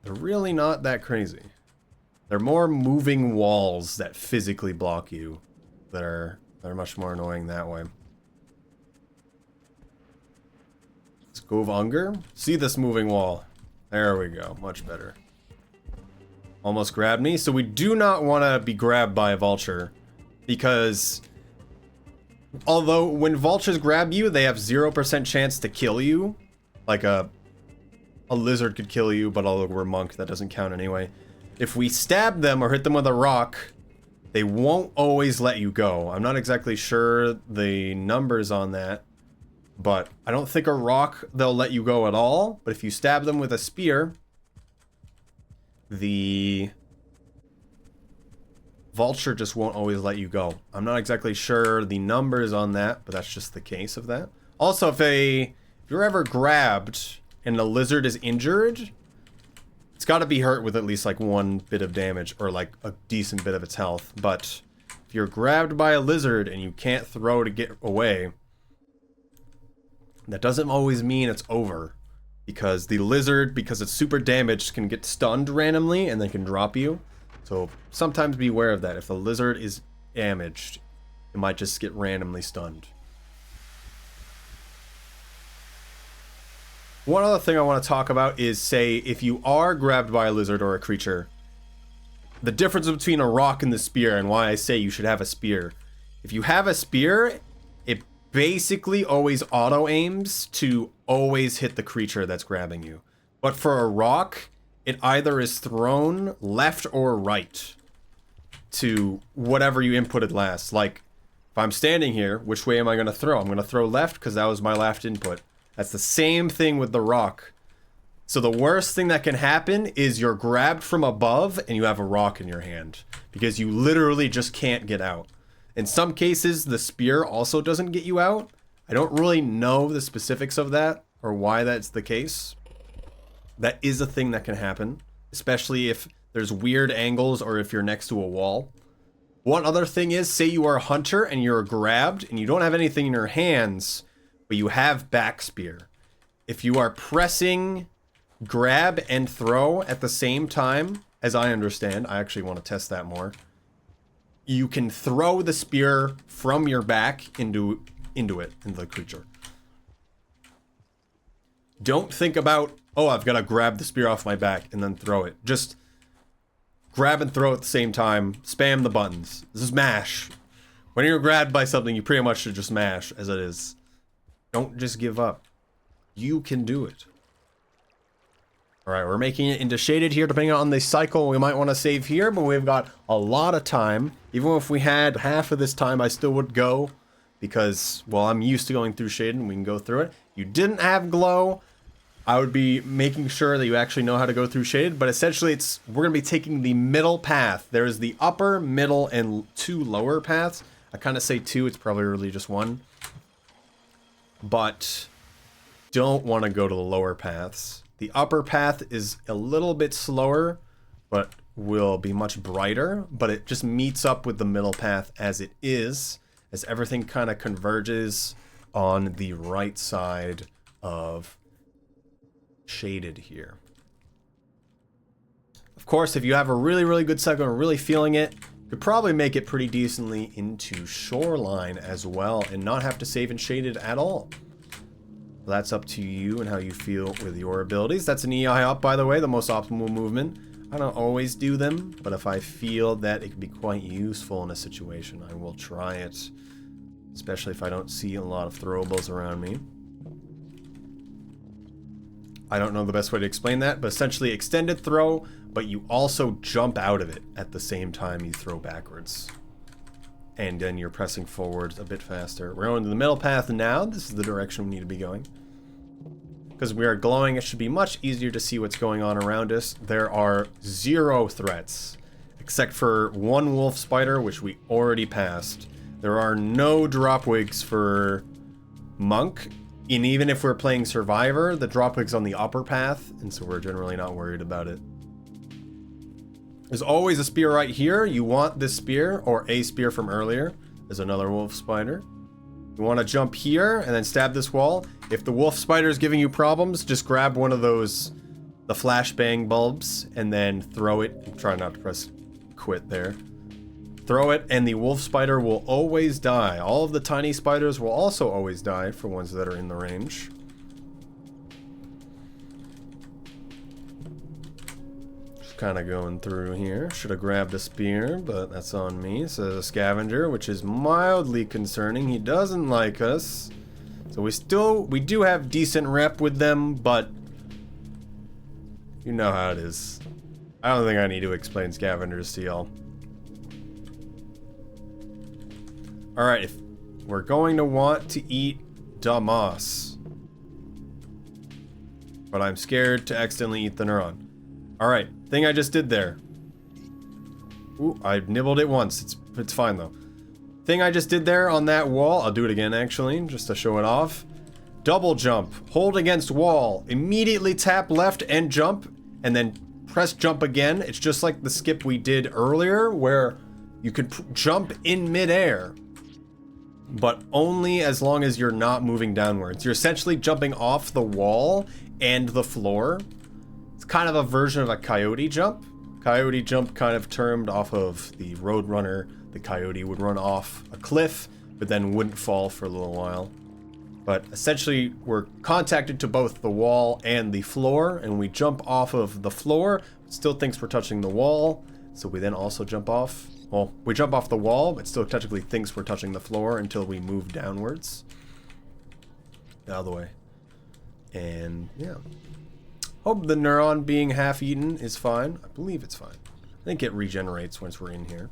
they're really not that crazy. They're more moving walls that physically block you that are much more annoying that way. Skov Unger. See this moving wall. There we go. Much better. Almost grabbed me. So we do not want to be grabbed by a vulture. Because although when vultures grab you, they have 0% chance to kill you. Like a lizard could kill you, but although we're monk, that doesn't count anyway. If we stab them or hit them with a rock, they won't always let you go. I'm not exactly sure the numbers on that, but I don't think a rock they'll let you go at all. But if you stab them with a spear, the vulture just won't always let you go. I'm not exactly sure the numbers on that, but that's just the case of that. Also, if you're ever grabbed and the lizard is injured, it's got to be hurt with at least like 1 bit of damage or like a decent bit of its health. But if you're grabbed by a lizard and you can't throw to get away, that doesn't always mean it's over. Because the lizard, because it's super damaged, can get stunned randomly and then can drop you. So sometimes be aware of that. If the lizard is damaged, it might just get randomly stunned. One other thing I want to talk about is, say, if you are grabbed by a lizard or a creature, the difference between a rock and the spear, and why I say you should have a spear. If you have a spear, it basically always auto-aims to always hit the creature that's grabbing you. But for a rock, it either is thrown left or right to whatever you inputted last. Like, if I'm standing here, which way am I going to throw? I'm going to throw left because that was my last input. That's the same thing with the rock. So the worst thing that can happen is you're grabbed from above and you have a rock in your hand. Because you literally just can't get out. In some cases, the spear also doesn't get you out. I don't really know the specifics of that or why that's the case. That is a thing that can happen. Especially if there's weird angles or if you're next to a wall. One other thing is, say you are a hunter and you're grabbed and you don't have anything in your hands, but you have back spear. If you are pressing grab and throw at the same time, as I understand, I actually want to test that more. You can throw the spear from your back into the creature. Don't think about, oh, I've got to grab the spear off my back and then throw it. Just grab and throw at the same time. Spam the buttons. This is mash. When you're grabbed by something, you pretty much should just mash as it is. Don't just give up. You can do it. Alright, we're making it into shaded here. Depending on the cycle, we might want to save here, but we've got a lot of time. Even if we had half of this time, I still would go. Because, well, I'm used to going through shaded and we can go through it. You didn't have glow, I would be making sure that you actually know how to go through shaded. But essentially, we're going to be taking the middle path. There's the upper, middle, and 2 lower paths. I kind of say 2, it's probably really just 1. But don't want to go to the lower paths. The upper path is a little bit slower, but will be much brighter. But it just meets up with the middle path as it is, as everything kind of converges on the right side of shaded here. Of course, if you have a really, really good cycle and really feeling it, you could probably make it pretty decently into Shoreline as well and not have to save in shaded at all. That's up to you and how you feel with your abilities. That's an EI up, by the way, the most optimal movement. I don't always do them, but if I feel that it can be quite useful in a situation, I will try it. Especially if I don't see a lot of throwables around me. I don't know the best way to explain that, but essentially extended throw, but you also jump out of it at the same time you throw backwards. And then you're pressing forward a bit faster. We're going to the middle path now. This is the direction we need to be going. Because we are glowing, it should be much easier to see what's going on around us. There are 0 threats, except for 1 wolf spider, which we already passed. There are no drop wigs for Monk. And even if we're playing Survivor, the drop wig's on the upper path, and so we're generally not worried about it. There's always a spear right here. You want this spear, or a spear from earlier. There's another wolf spider. You want to jump here and then stab this wall. If the wolf spider is giving you problems, just grab one of those, the flashbang bulbs, and then throw it. Try not to press quit there. Throw it, and the wolf spider will always die. All of the tiny spiders will also always die for ones that are in the range. Kind of going through here. Should have grabbed a spear, but that's on me. So there's a scavenger, which is mildly concerning. He doesn't like us. So we do have decent rep with them, but you know how it is. I don't think I need to explain scavengers to y'all. Alright, if we're going to want to eat Damas. But I'm scared to accidentally eat the neuron. Alright, thing I just did there. Ooh, I nibbled it once. It's fine though. Thing I just did there on that wall, I'll do it again actually, just to show it off. Double jump, hold against wall, immediately tap left and jump, and then press jump again. It's just like the skip we did earlier, where you could jump in midair, but only as long as you're not moving downwards. You're essentially jumping off the wall and the floor. It's kind of a version of a coyote jump. Coyote jump kind of termed off of the Roadrunner. The coyote would run off a cliff, but then wouldn't fall for a little while. But essentially, we're contacted to both the wall and the floor, and we jump off of the floor, still thinks we're touching the wall, so we then also jump off. Well, we jump off the wall, but still technically thinks we're touching the floor until we move downwards. Out of the way. And, yeah. Hope the neuron being half-eaten is fine. I believe it's fine. I think it regenerates once we're in here.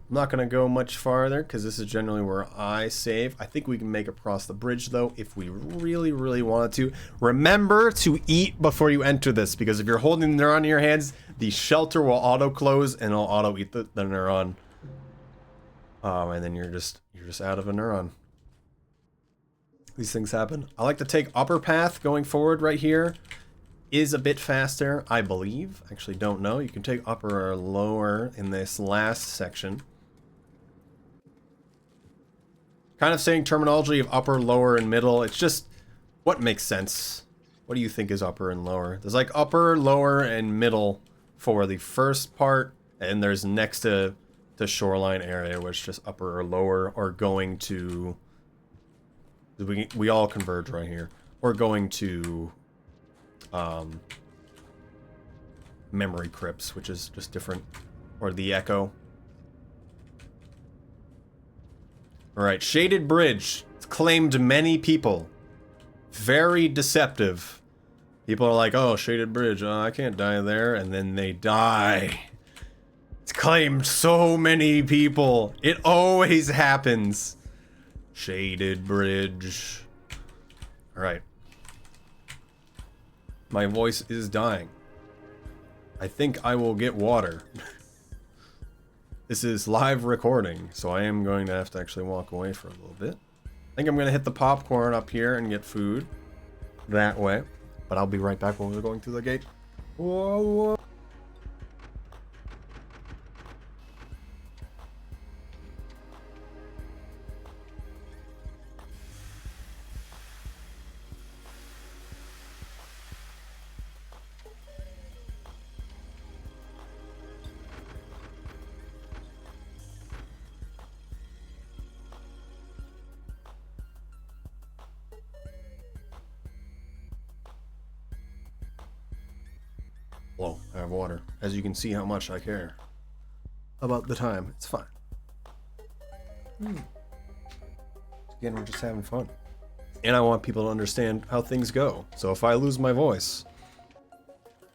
I'm not going to go much farther because this is generally where I save. I think we can make it across the bridge though if we really, really wanted to. Remember to eat before you enter this, because if you're holding the neuron in your hands, the shelter will auto-close and it'll auto-eat the neuron. And then you're just out of a neuron. These things happen. I like to take upper path going forward right here. Is a bit faster, I believe. Actually don't know. You can take upper or lower in this last section. Kind of saying terminology of upper, lower, and middle. It's just what makes sense. What do you think is upper and lower? There's like upper, lower, and middle for the first part, and there's next to the shoreline area, which is just upper or lower, or going to... We all converge right here. Or going to memory crypts, which is just different. Or the echo. Alright, Shaded Bridge. It's claimed many people. Very deceptive. People are like, oh, Shaded Bridge, I can't die there. And then they die. It's claimed so many people. It always happens. Shaded Bridge. Alright. My voice is dying. I think I will get water. This is live recording, so I am going to have to actually walk away for a little bit. I think I'm going to hit the popcorn up here and get food that way. But I'll be right back when we're going through the gate. Whoa, whoa. Whoa, I have water. As you can see how much I care about the time. It's fine. Again, we're just having fun. And I want people to understand how things go. So if I lose my voice,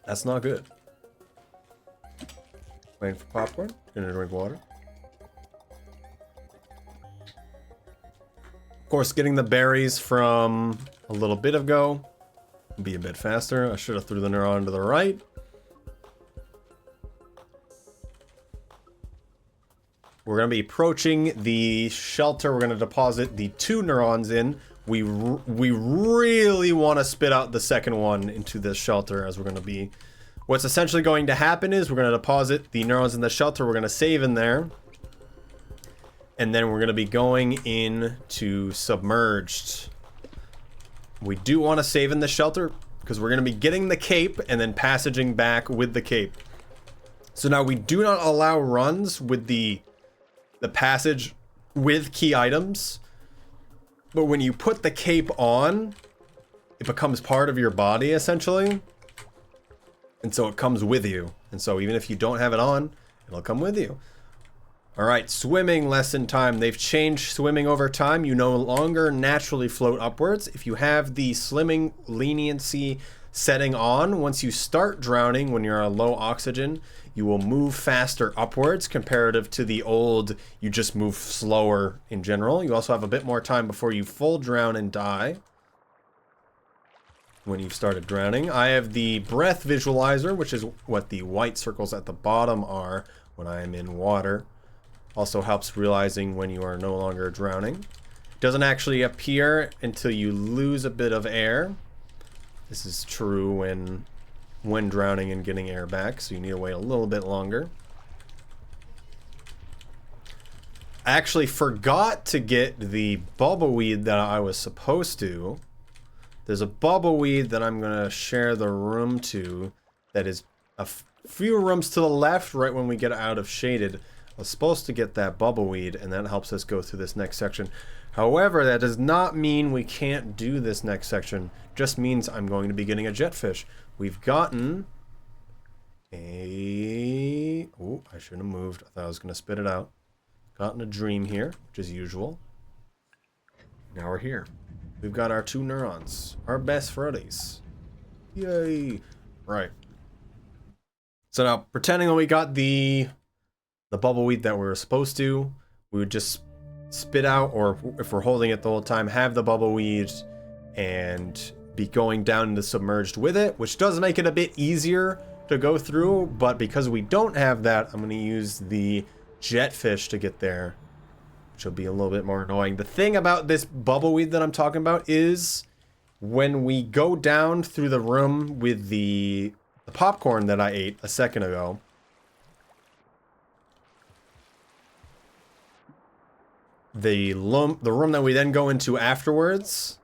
that's not good. Waiting for popcorn. Gonna drink water. Of course, getting the berries from a little bit ago. Be a bit faster. I should have threw the neuron to the right. We're going to be approaching the shelter. We're going to deposit the 2 neurons in. We really want to spit out the second one into this shelter, as we're going to be... What's essentially going to happen is we're going to deposit the neurons in the shelter. We're going to save in there. And then we're going to be going into Submerged. We do want to save in the shelter because we're going to be getting the cape and then passaging back with the cape. So now we do not allow runs with the passage with key items. But when you put the cape on, it becomes part of your body essentially. And so it comes with you. And so even if you don't have it on, it'll come with you. All right, swimming lesson time. They've changed swimming over time. You no longer naturally float upwards. If you have the swimming leniency setting on, once you start drowning when you're on low oxygen, you will move faster upwards comparative to the old, you just move slower in general. You also have a bit more time before you full drown and die when you've started drowning. I have the breath visualizer, which is what the white circles at the bottom are when I am in water. Also helps realizing when you are no longer drowning. Doesn't actually appear until you lose a bit of air. This is true when drowning and getting air back, so you need to wait a little bit longer. I actually forgot to get the bubbleweed that I was supposed to. There's a bubbleweed that I'm going to share the room to that is a few rooms to the left right when we get out of shaded. I was supposed to get that bubbleweed, and that helps us go through this next section. However, that does not mean we can't do this next section. Just means I'm going to be getting a jetfish. We've gotten a... Oh, I shouldn't have moved. I thought I was going to spit it out. Gotten a dream here, which is usual. Now we're here. We've got our 2 neurons. Our best Freddies. Yay! Right. So now, pretending that we got the bubbleweed that we were supposed to, we would just spit out, or if we're holding it the whole time, have the bubbleweed and be going down into Submerged with it, which does make it a bit easier to go through, but because we don't have that, I'm going to use the jetfish to get there, which will be a little bit more annoying. The thing about this bubbleweed that I'm talking about is when we go down through the room with the popcorn that I ate a second ago, the room that we then go into afterwards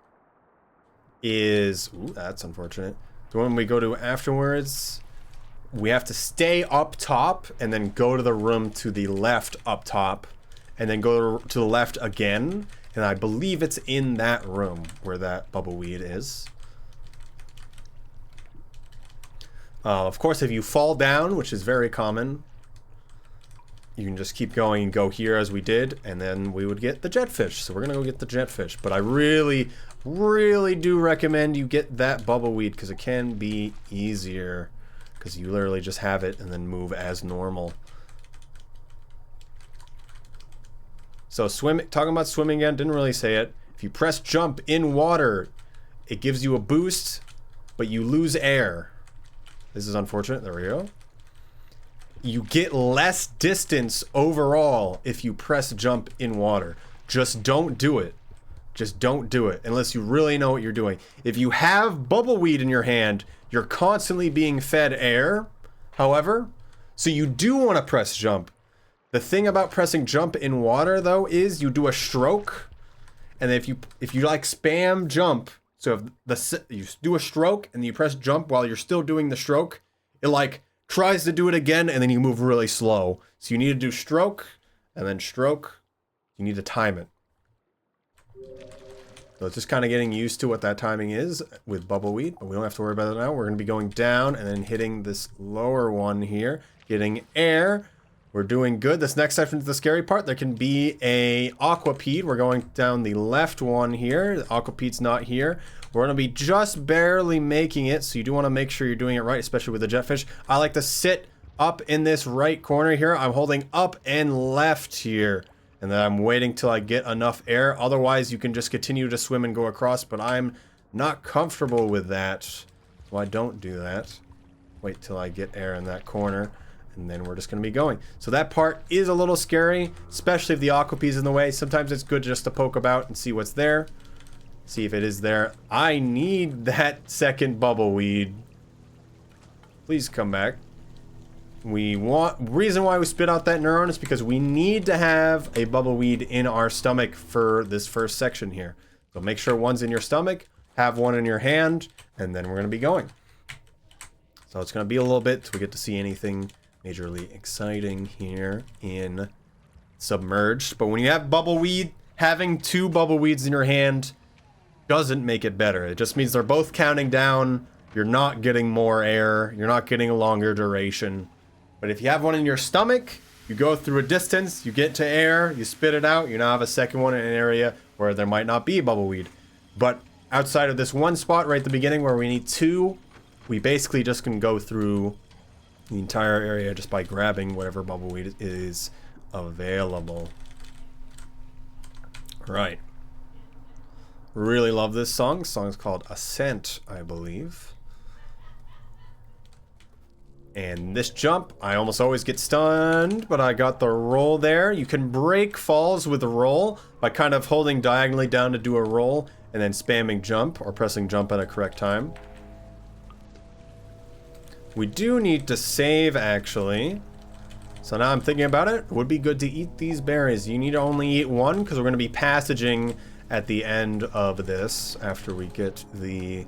is... Ooh, that's unfortunate. The one we go to afterwards, we have to stay up top and then go to the room to the left up top and then go to the left again. And I believe it's in that room where that bubbleweed is. Of course, if you fall down, which is very common, you can just keep going and go here as we did, and then we would get the jetfish. So we're gonna go get the jetfish. But I really, really do recommend you get that bubbleweed because it can be easier because you literally just have it and then move as normal. So talking about swimming again, didn't really say it. If you press jump in water, it gives you a boost, but you lose air. This is unfortunate. There we go. You get less distance overall if you press jump in water. Just don't do it. Just don't do it unless you really know what you're doing. If you have bubbleweed in your hand, you're constantly being fed air, however, so you do want to press jump. The thing about pressing jump in water, though, is you do a stroke, and if you like spam jump, so if you do a stroke and you press jump while you're still doing the stroke, it like tries to do it again, and then you move really slow. So you need to do stroke, and then stroke. You need to time it. So it's just kind of getting used to what that timing is with Bubbleweed, but we don't have to worry about it now. We're going to be going down and then hitting this lower one here, getting air. We're doing good. This next section is the scary part. There can be a Aquapede. We're going down the left one here. The Aquapede's not here. We're going to be just barely making it, so you do want to make sure you're doing it right, especially with the Jetfish. I like to sit up in this right corner here. I'm holding up and left here, and then I'm waiting till I get enough air. Otherwise, you can just continue to swim and go across, but I'm not comfortable with that, so I don't do that. Wait till I get air in that corner. And then we're just going to be going. So that part is a little scary, especially if the Aquapede's in the way. Sometimes it's good just to poke about and see what's there. See if it is there. I need that second Bubbleweed. Please come back. Reason why we spit out that Neuron is because we need to have a Bubbleweed in our stomach for this first section here. So make sure one's in your stomach, have one in your hand, and then we're going to be going. So it's going to be a little bit till we get to see anything majorly exciting here in Submerged. But when you have Bubbleweed, having two Bubbleweeds in your hand doesn't make it better. It just means they're both counting down. You're not getting more air. You're not getting a longer duration. But if you have one in your stomach, you go through a distance, you get to air, you spit it out, you now have a second one in an area where there might not be Bubbleweed. But outside of this one spot right at the beginning where we need two, we basically just can go through the entire area just by grabbing whatever Bubbleweed is available. Right. Really love this song. The song's called Ascent, I believe. And this jump, I almost always get stunned, but I got the roll there. You can break falls with a roll by kind of holding diagonally down to do a roll and then spamming jump or pressing jump at a correct time. We do need to save, actually. So now I'm thinking about it. It would be good to eat these berries. You need to only eat one because we're going to be passaging at the end of this after we get the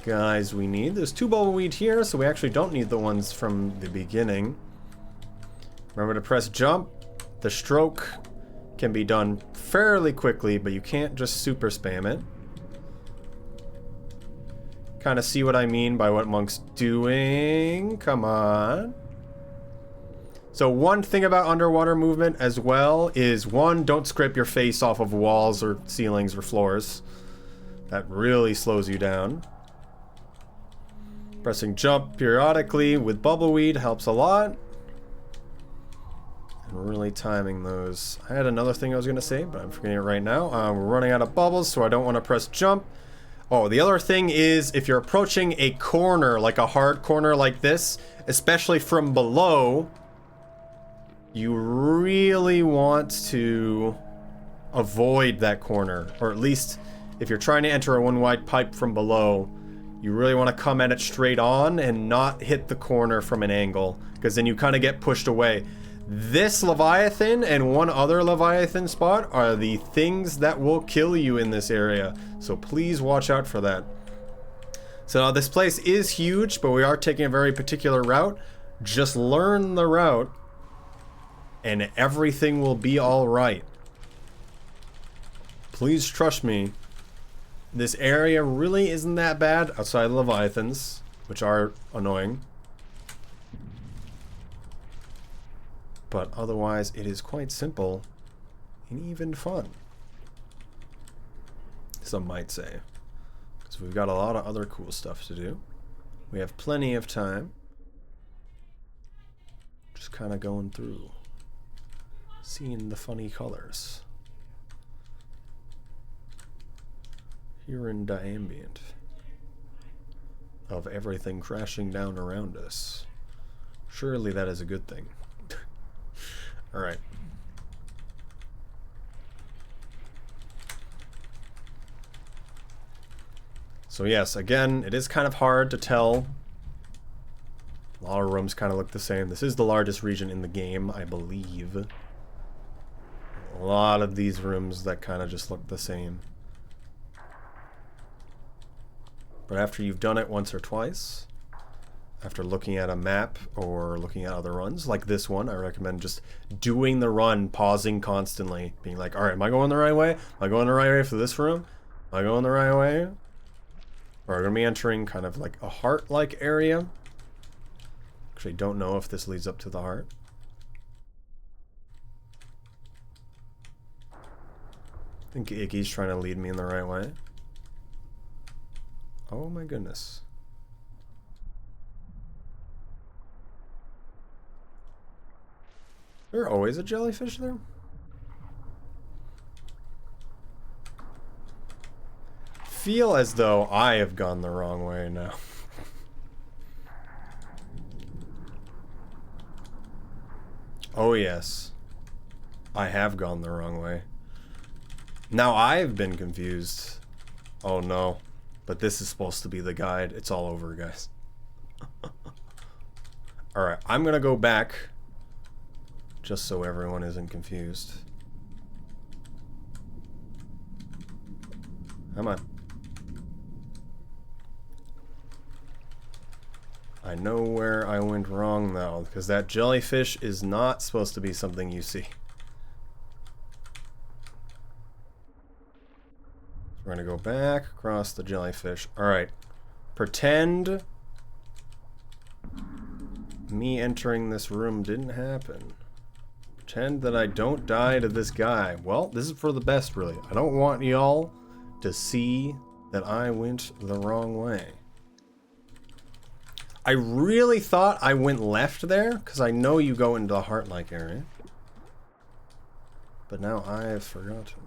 guys we need. There's two Bubbleweed here, so we actually don't need the ones from the beginning. Remember to press jump. The stroke can be done fairly quickly, but you can't just super spam it. Kind of see what I mean by what Monk's doing. Come on. So one thing about underwater movement as well is, one, don't scrape your face off of walls or ceilings or floors. That really slows you down. Pressing jump periodically with Bubbleweed helps a lot. And really timing those. I had another thing I was going to say, but I'm forgetting it right now. We're running out of bubbles, so I don't want to press jump. Oh, the other thing is, if you're approaching a corner, like a hard corner like this, especially from below, you really want to avoid that corner. Or at least, if you're trying to enter a one-wide pipe from below, you really want to come at it straight on and not hit the corner from an angle, because then you kind of get pushed away. This Leviathan and one other Leviathan spot are the things that will kill you in this area, so please watch out for that. So this place is huge, but we are taking a very particular route. Just learn the route and everything will be all right. Please trust me. This area really isn't that bad outside of Leviathans, which are annoying. But otherwise, it is quite simple and even fun, some might say. Because we've got a lot of other cool stuff to do. We have plenty of time. Just kind of going through, seeing the funny colors. Hearing the ambient of everything crashing down around us. Surely that is a good thing. Alright. So yes, again, it is kind of hard to tell. A lot of rooms kind of look the same. This is the largest region in the game, I believe. A lot of these rooms that kind of just look the same. But after you've done it once or twice, after looking at a map or looking at other runs like this one, I recommend just doing the run, pausing constantly, being like, all right, am I going the right way? Am I going the right way for this room? Am I going the right way? Or we're going to be entering kind of like a heart-like area. Actually, don't know if this leads up to the heart. I think Iggy's trying to lead me in the right way. Oh my goodness. Is there always a jellyfish there? Feel as though I have gone the wrong way now. Oh yes. I have gone the wrong way. Now I've been confused. Oh no. But this is supposed to be the guide. It's all over, guys. Alright, I'm gonna go back. Just so everyone isn't confused. Come on. I know where I went wrong though, because that jellyfish is not supposed to be something you see. We're gonna go back across the jellyfish. Alright. Pretend me entering this room didn't happen. Pretend that I don't die to this guy. Well, this is for the best, really. I don't want y'all to see that I went the wrong way. I really thought I went left there, because I know you go into the heart-like area. But now I have forgotten.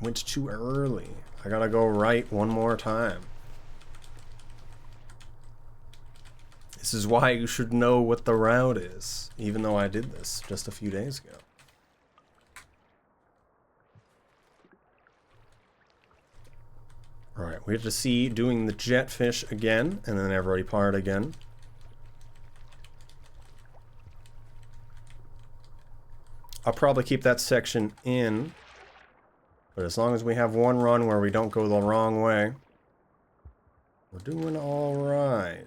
Went too early. I gotta go right one more time. This is why you should know what the route is, even though I did this just a few days ago. Alright, we have to see doing the jetfish again, and then everybody part again. I'll probably keep that section in, but as long as we have one run where we don't go the wrong way, we're doing all right.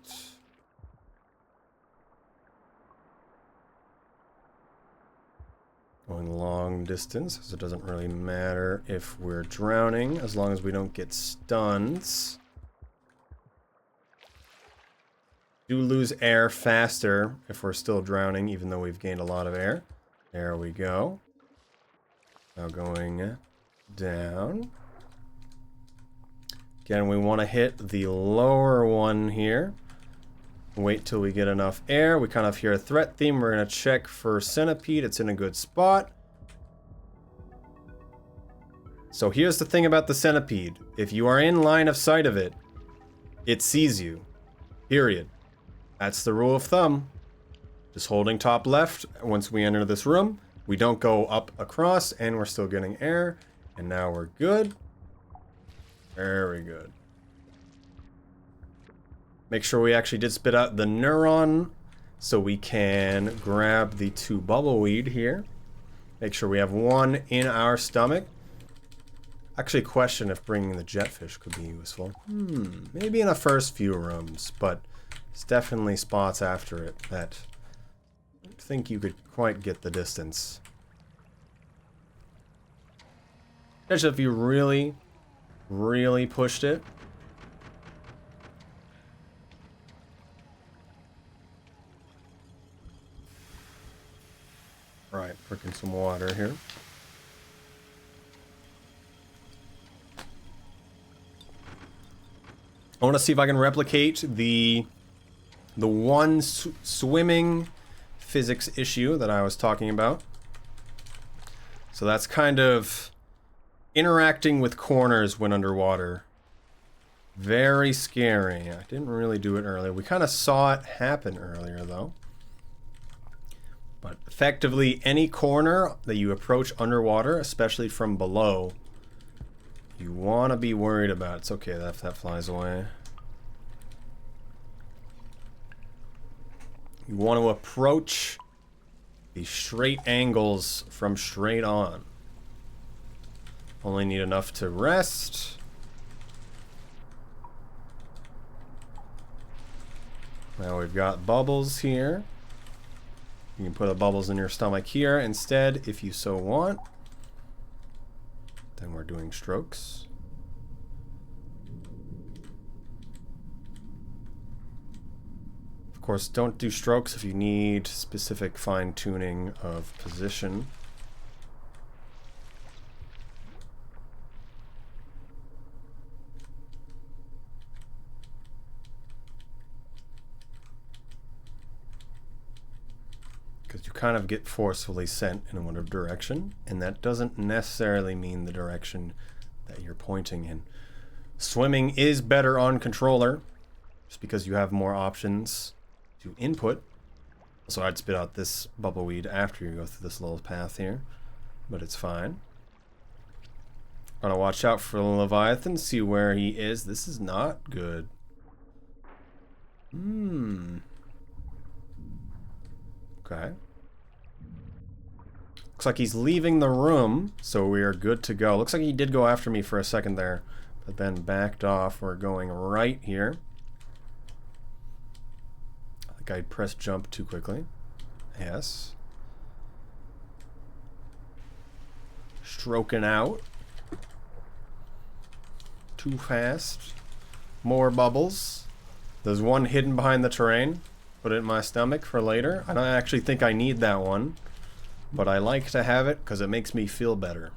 Going long distance, because it doesn't really matter if we're drowning, as long as we don't get stuns. Do lose air faster if we're still drowning, even though we've gained a lot of air. There we go. Now going down. Again, we want to hit the lower one here. Wait till we get enough air. We kind of hear a threat theme. We're going to check for centipede. It's in a good spot. So here's the thing about the centipede. If you are in line of sight of it, it sees you. Period. That's the rule of thumb. Just holding top left once we enter this room. We don't go up across, and we're still getting air. And now we're good. Very good. Make sure we actually did spit out the neuron so we can grab the 2 bubbleweed here. Make sure we have one in our stomach. Actually question if bringing the jetfish could be useful. Maybe in the first few rooms, but it's definitely spots after it that I don't think you could quite get the distance. Especially if you really, really pushed it. Right, freaking some water here. I want to see if I can replicate the one swimming physics issue that I was talking about. So that's kind of interacting with corners when underwater. Very scary. I didn't really do it earlier. We kind of saw it happen earlier, though. But effectively, any corner that you approach underwater, especially from below, you want to be worried about. It's okay if that flies away. You want to approach the straight angles from straight on. Only need enough to rest. Now we've got bubbles here. You can put a bubbles in your stomach here instead if you so want. Then we're doing strokes. Of course, don't do strokes if you need specific fine-tuning of position. Because you kind of get forcefully sent in one direction, and that doesn't necessarily mean the direction that you're pointing in. Swimming is better on controller, just because you have more options to input. So I'd spit out this bubbleweed after you go through this little path here, but it's fine. Gotta watch out for the Leviathan, see where he is. This is not good. Okay. Looks like he's leaving the room, so we are good to go. Looks like he did go after me for a second there, but then backed off. We're going right here. I think I pressed jump too quickly. Yes. Stroking out. Too fast. More bubbles. There's one hidden behind the terrain. Put it in my stomach for later. I don't actually think I need that one, but I like to have it because it makes me feel better.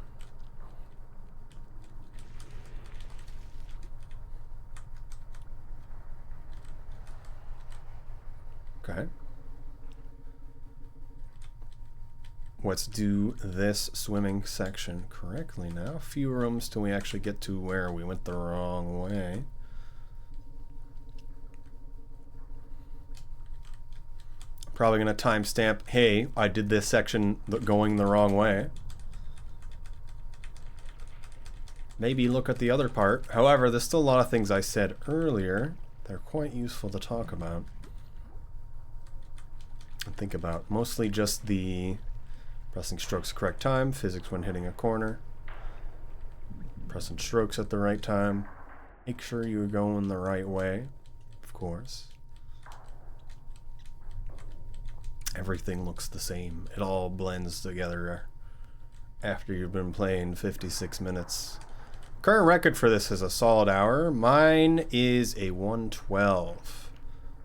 Okay. Let's do this swimming section correctly now. A few rooms till we actually get to where we went the wrong way. Probably gonna timestamp, hey, I did this section going the wrong way. Maybe look at the other part. However, there's still a lot of things I said earlier that are quite useful to talk about and think about. Mostly just the pressing strokes correct time, physics when hitting a corner, pressing strokes at the right time. Make sure you're going the right way, of course. Everything looks the same. It all blends together after you've been playing 56 minutes. Current record for this is a solid hour. Mine is a 1:12.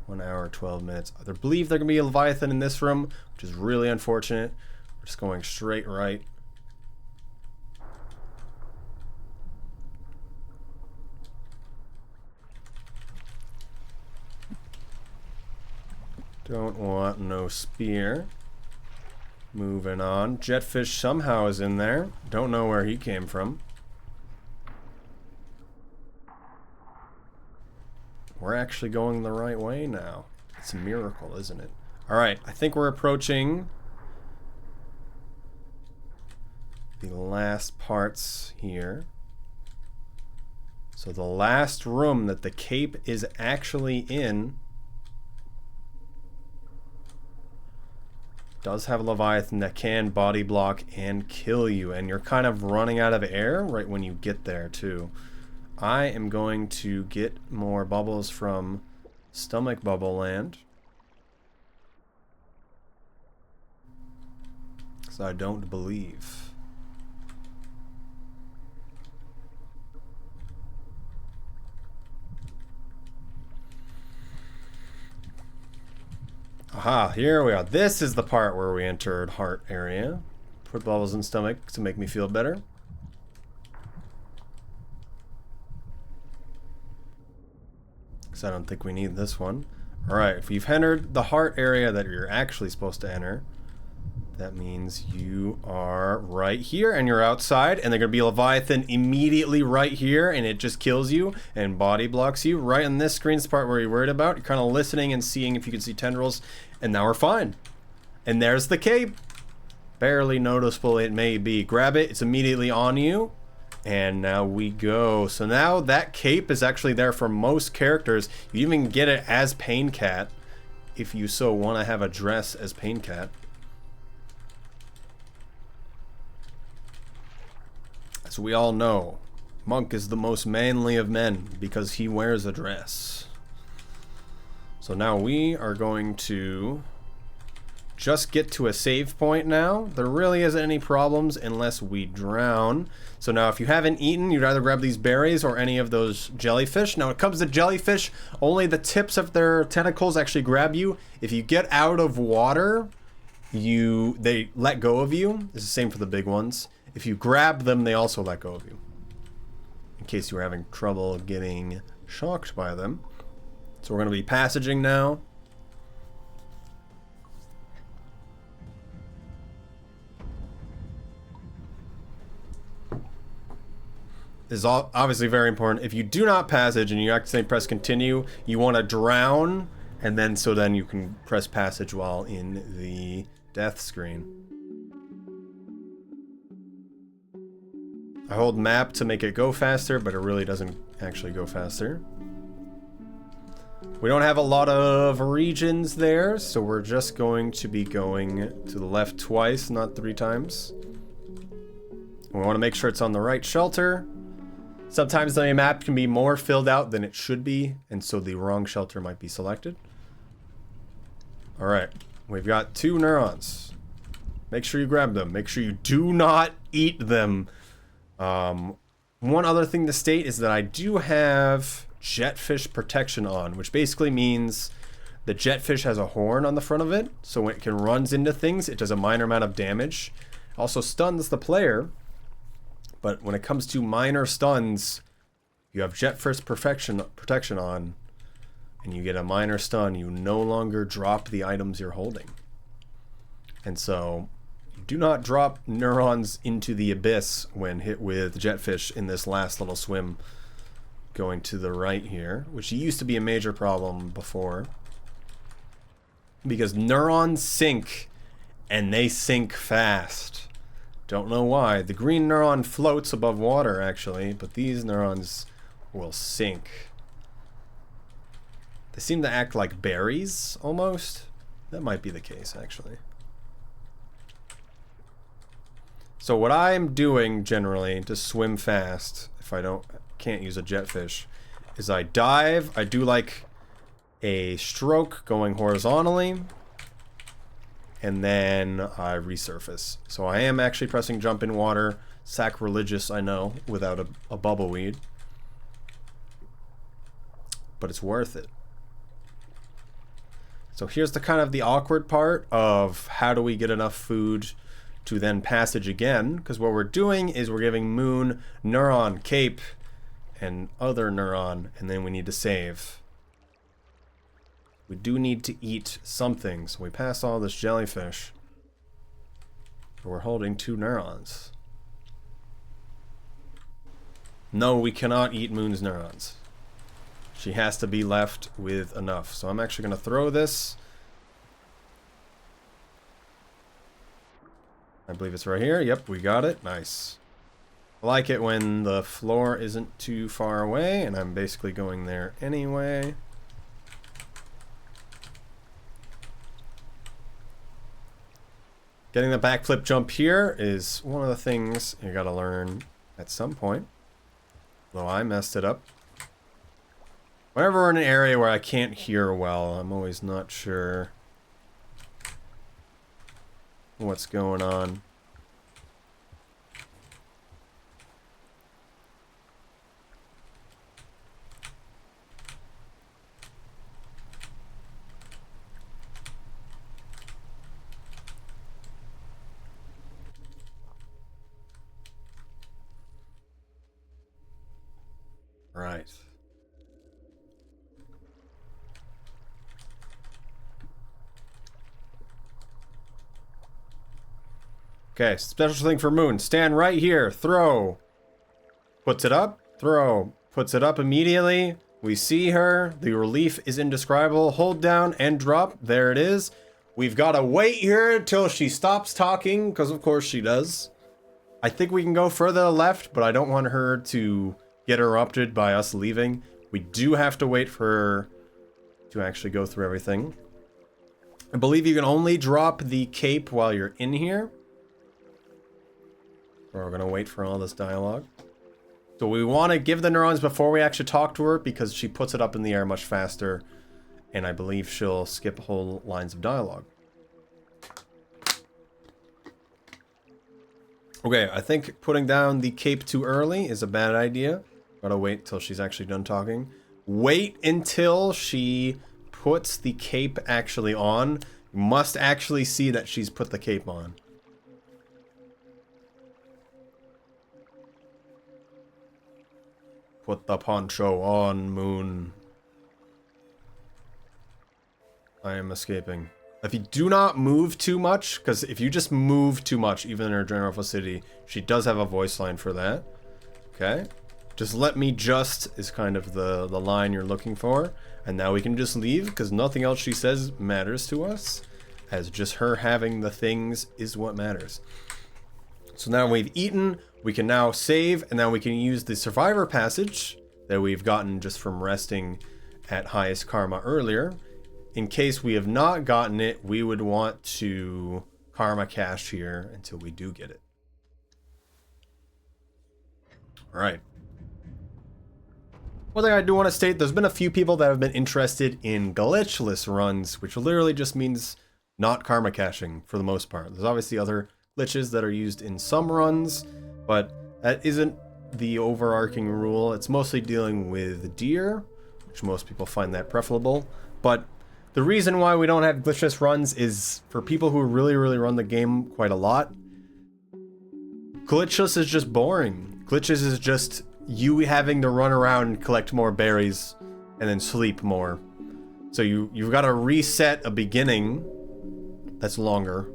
1 hour, 12 minutes. I believe there can be a Leviathan in this room, which is really unfortunate. We're just going straight right. Don't want no spear. Moving on. Jetfish somehow is in there. Don't know where he came from. We're actually going the right way now. It's a miracle, isn't it? Alright, I think we're approaching the last parts here. So the last room that the cape is actually in does have a Leviathan that can body block and kill you, and you're kind of running out of air right when you get there too. I am going to get more bubbles from Stomach Bubble Land, because I don't believe. Aha, here we are. This is the part where we entered heart area. Put bubbles in stomach to make me feel better. Because I don't think we need this one. Alright, if you've entered the heart area that you're actually supposed to enter, that means you are right here and you're outside, and they're going to be a Leviathan immediately right here, and it just kills you and body blocks you. Right on this screen's part where you're worried about. You're kind of listening and seeing if you can see tendrils, and now we're fine. And there's the cape. Barely noticeable it may be. Grab it, it's immediately on you, and now we go. So now that cape is actually there for most characters. You even get it as Pain Cat if you so want to have a dress as Pain Cat. As we all know, Monk is the most manly of men because he wears a dress. So now we are going to just get to a save point now. There really isn't any problems unless we drown. So now if you haven't eaten, you'd either grab these berries or any of those jellyfish. Now when it comes to jellyfish, only the tips of their tentacles actually grab you. If you get out of water, they let go of you. It's the same for the big ones. If you grab them, they also let go of you. In case you were having trouble getting shocked by them. So we're going to be passaging now. This is obviously very important. If you do not passage and you accidentally press continue, you want to drown, and then you can press passage while in the death screen. I hold map to make it go faster, but it really doesn't actually go faster. We don't have a lot of regions there, so we're just going to be going to the left twice, not 3 times. We want to make sure it's on the right shelter. Sometimes the map can be more filled out than it should be, and so the wrong shelter might be selected. Alright, we've got 2 neurons. Make sure you grab them. Make sure you do not eat them. One other thing to state is that I do have Jetfish protection on, which basically means the Jetfish has a horn on the front of it, so when it runs into things, it does a minor amount of damage. It also stuns the player. But when it comes to minor stuns, you have Jetfish protection on, and you get a minor stun, you no longer drop the items you're holding. And so, you do not drop neurons into the abyss when hit with Jetfish in this last little swim going to the right here, which used to be a major problem before. Because neurons sink, and they sink fast. Don't know why. The green neuron floats above water, actually, but these neurons will sink. They seem to act like berries, almost. That might be the case, actually. So what I'm doing, generally, to swim fast, if I can't use a jetfish, is I dive. I do like a stroke going horizontally. And then I resurface. So I am actually pressing jump in water. Sacrilegious, I know, without a bubble weed. But it's worth it. So here's the kind of the awkward part of how do we get enough food to then passage again. Because what we're doing is we're giving Moon, Neuron, Cape, and other Neuron. And then we need to save. We do need to eat something, so we pass all this jellyfish. But we're holding 2 neurons. No, we cannot eat Moon's neurons. She has to be left with enough. So I'm actually going to throw this. I believe it's right here. Yep, we got it. Nice. I like it when the floor isn't too far away, and I'm basically going there anyway. Getting the backflip jump here is one of the things you gotta learn at some point. Though I messed it up. Whenever we're in an area where I can't hear well, I'm always not sure what's going on. Right. Okay, special thing for Moon. Stand right here. Throw. Puts it up. Throw. Puts it up immediately. We see her. The relief is indescribable. Hold down and drop. There it is. We've got to wait here until she stops talking, because of course she does. I think we can go further left, but I don't want her to get erupted by us leaving. We do have to wait for her to actually go through everything. I believe you can only drop the cape while you're in here. We're gonna wait for all this dialogue. So we want to give the neurons before we actually talk to her, because she puts it up in the air much faster and I believe she'll skip whole lines of dialogue. Okay, I think putting down the cape too early is a bad idea. Gotta wait till she's actually done talking. Wait until she puts the cape actually on. You must actually see that she's put the cape on. Put the poncho on, Moon. I am escaping. If you do not move too much, because if you just move too much, even in her general vicinity, she does have a voice line for that. Okay. Just let me just is kind of the line you're looking for. And now we can just leave, because nothing else she says matters to us. As just her having the things is what matters. So now we've eaten, we can now save, and now we can use the survivor passage that we've gotten just from resting at highest karma earlier. In case we have not gotten it, we would want to karma cache here until we do get it. Alright. One thing I do want to state, there's been a few people that have been interested in glitchless runs, which literally just means not karma caching for the most part. There's obviously other glitches that are used in some runs, but that isn't the overarching rule. It's mostly dealing with deer, which most people find that preferable. But the reason why we don't have glitchless runs is for people who really run the game quite a lot. Glitchless is just boring. Glitches is just you having to run around and collect more berries and then sleep more. So you've got to reset a beginning that's longer.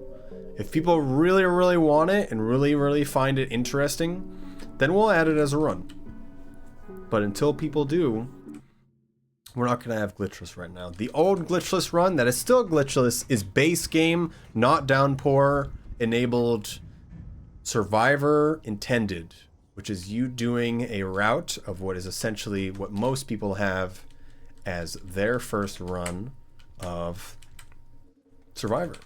If people really want it and really find it interesting, then we'll add it as a run. But until people do, we're not going to have glitchless right now. The old glitchless run that is still glitchless is base game, not downpour, enabled survivor intended, which is you doing a route of what is essentially what most people have as their first run of survivor.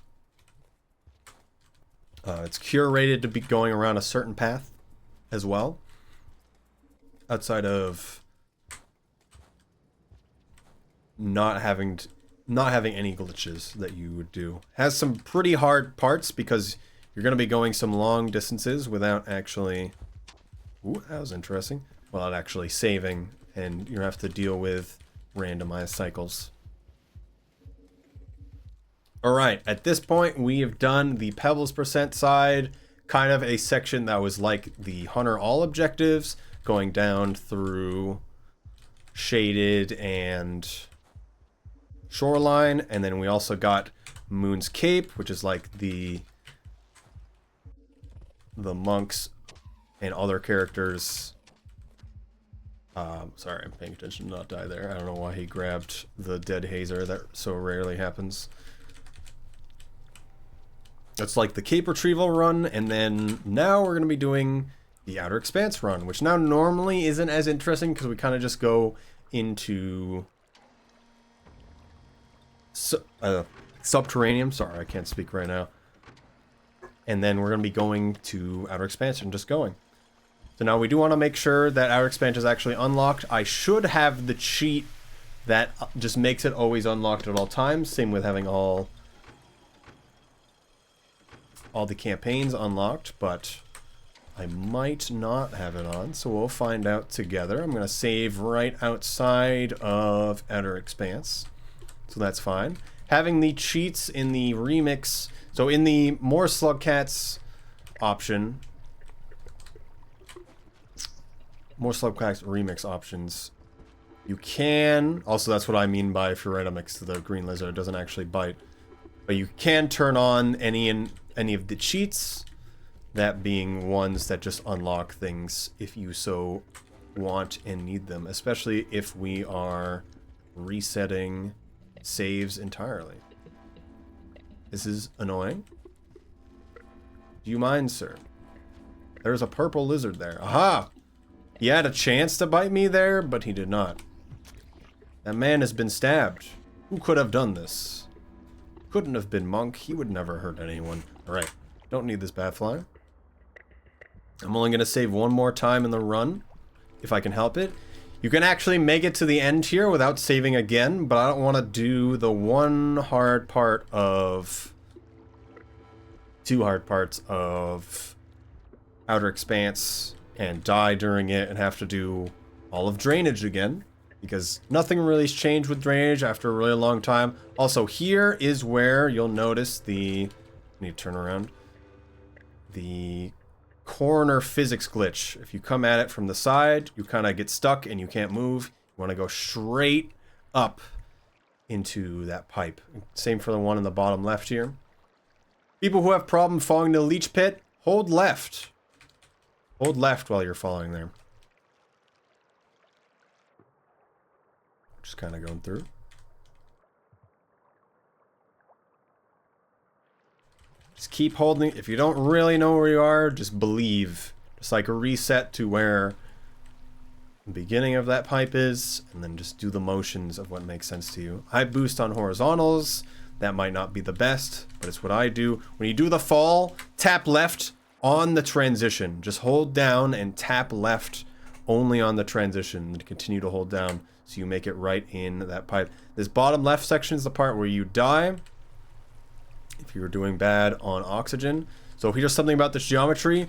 It's curated to be going around a certain path as well, outside of not having any glitches that you would do. Has some pretty hard parts because you're going to be going some long distances without actually... Ooh, that was interesting. Without actually saving, and you have to deal with randomized cycles. Alright, at this point we have done the Pebbles % side, kind of a section that was like the Hunter All objectives, going down through Shaded and Shoreline, and then we also got Moon's Cape, which is like the monks and other characters. Sorry, I'm paying attention to not die there. I don't know why he grabbed the dead hazer. That so rarely happens. It's like the cape retrieval run, and then now we're going to be doing the Outer Expanse run, which now normally isn't as interesting because we kind of just go into Subterranean. Sorry, I can't speak right now. And then we're going to be going to Outer Expanse and just going. So now we do want to make sure that Outer Expanse is actually unlocked. I should have the cheat that just makes it always unlocked at all times. Same with having all the campaigns unlocked, but I might not have it on, so we'll find out together. I'm going to save right outside of Outer Expanse, so that's fine. Having the cheats in the remix, so in the More Slugcats option, More Slugcats remix options, you can, also that's what I mean by if you're right next to the green lizard, it doesn't actually bite, but you can turn on any of the cheats, that being ones that just unlock things if you so want and need them, especially if we are resetting saves entirely. This is annoying. Do you mind, sir? There's a purple lizard there. Aha! He had a chance to bite me there, but he did not. That man has been stabbed. Who could have done this? Couldn't have been Monk. He would never hurt anyone. Alright, don't need this bat fly. I'm only going to save one more time in the run, if I can help it. You can actually make it to the end here without saving again, but I don't want to do the two hard parts of Outer Expanse and die during it and have to do all of drainage again, because nothing really's changed with drainage after a really long time. Also, here is where you'll notice the... I need to turn around. The corner physics glitch. If you come at it from the side, you kind of get stuck and you can't move. You want to go straight up into that pipe. Same for the one in the bottom left here. People who have problem falling to the leech pit, hold left. Hold left while you're falling there. Just kind of going through. Just keep holding. If you don't really know where you are, just believe. Just like a reset to where the beginning of that pipe is, and then just do the motions of what makes sense to you. I boost on horizontals. That might not be the best, but it's what I do. When you do the fall, tap left on the transition. Just hold down and tap left only on the transition, and continue to hold down so you make it right in that pipe. This bottom left section is the part where you die if you're doing bad on oxygen. So here's something about this geometry.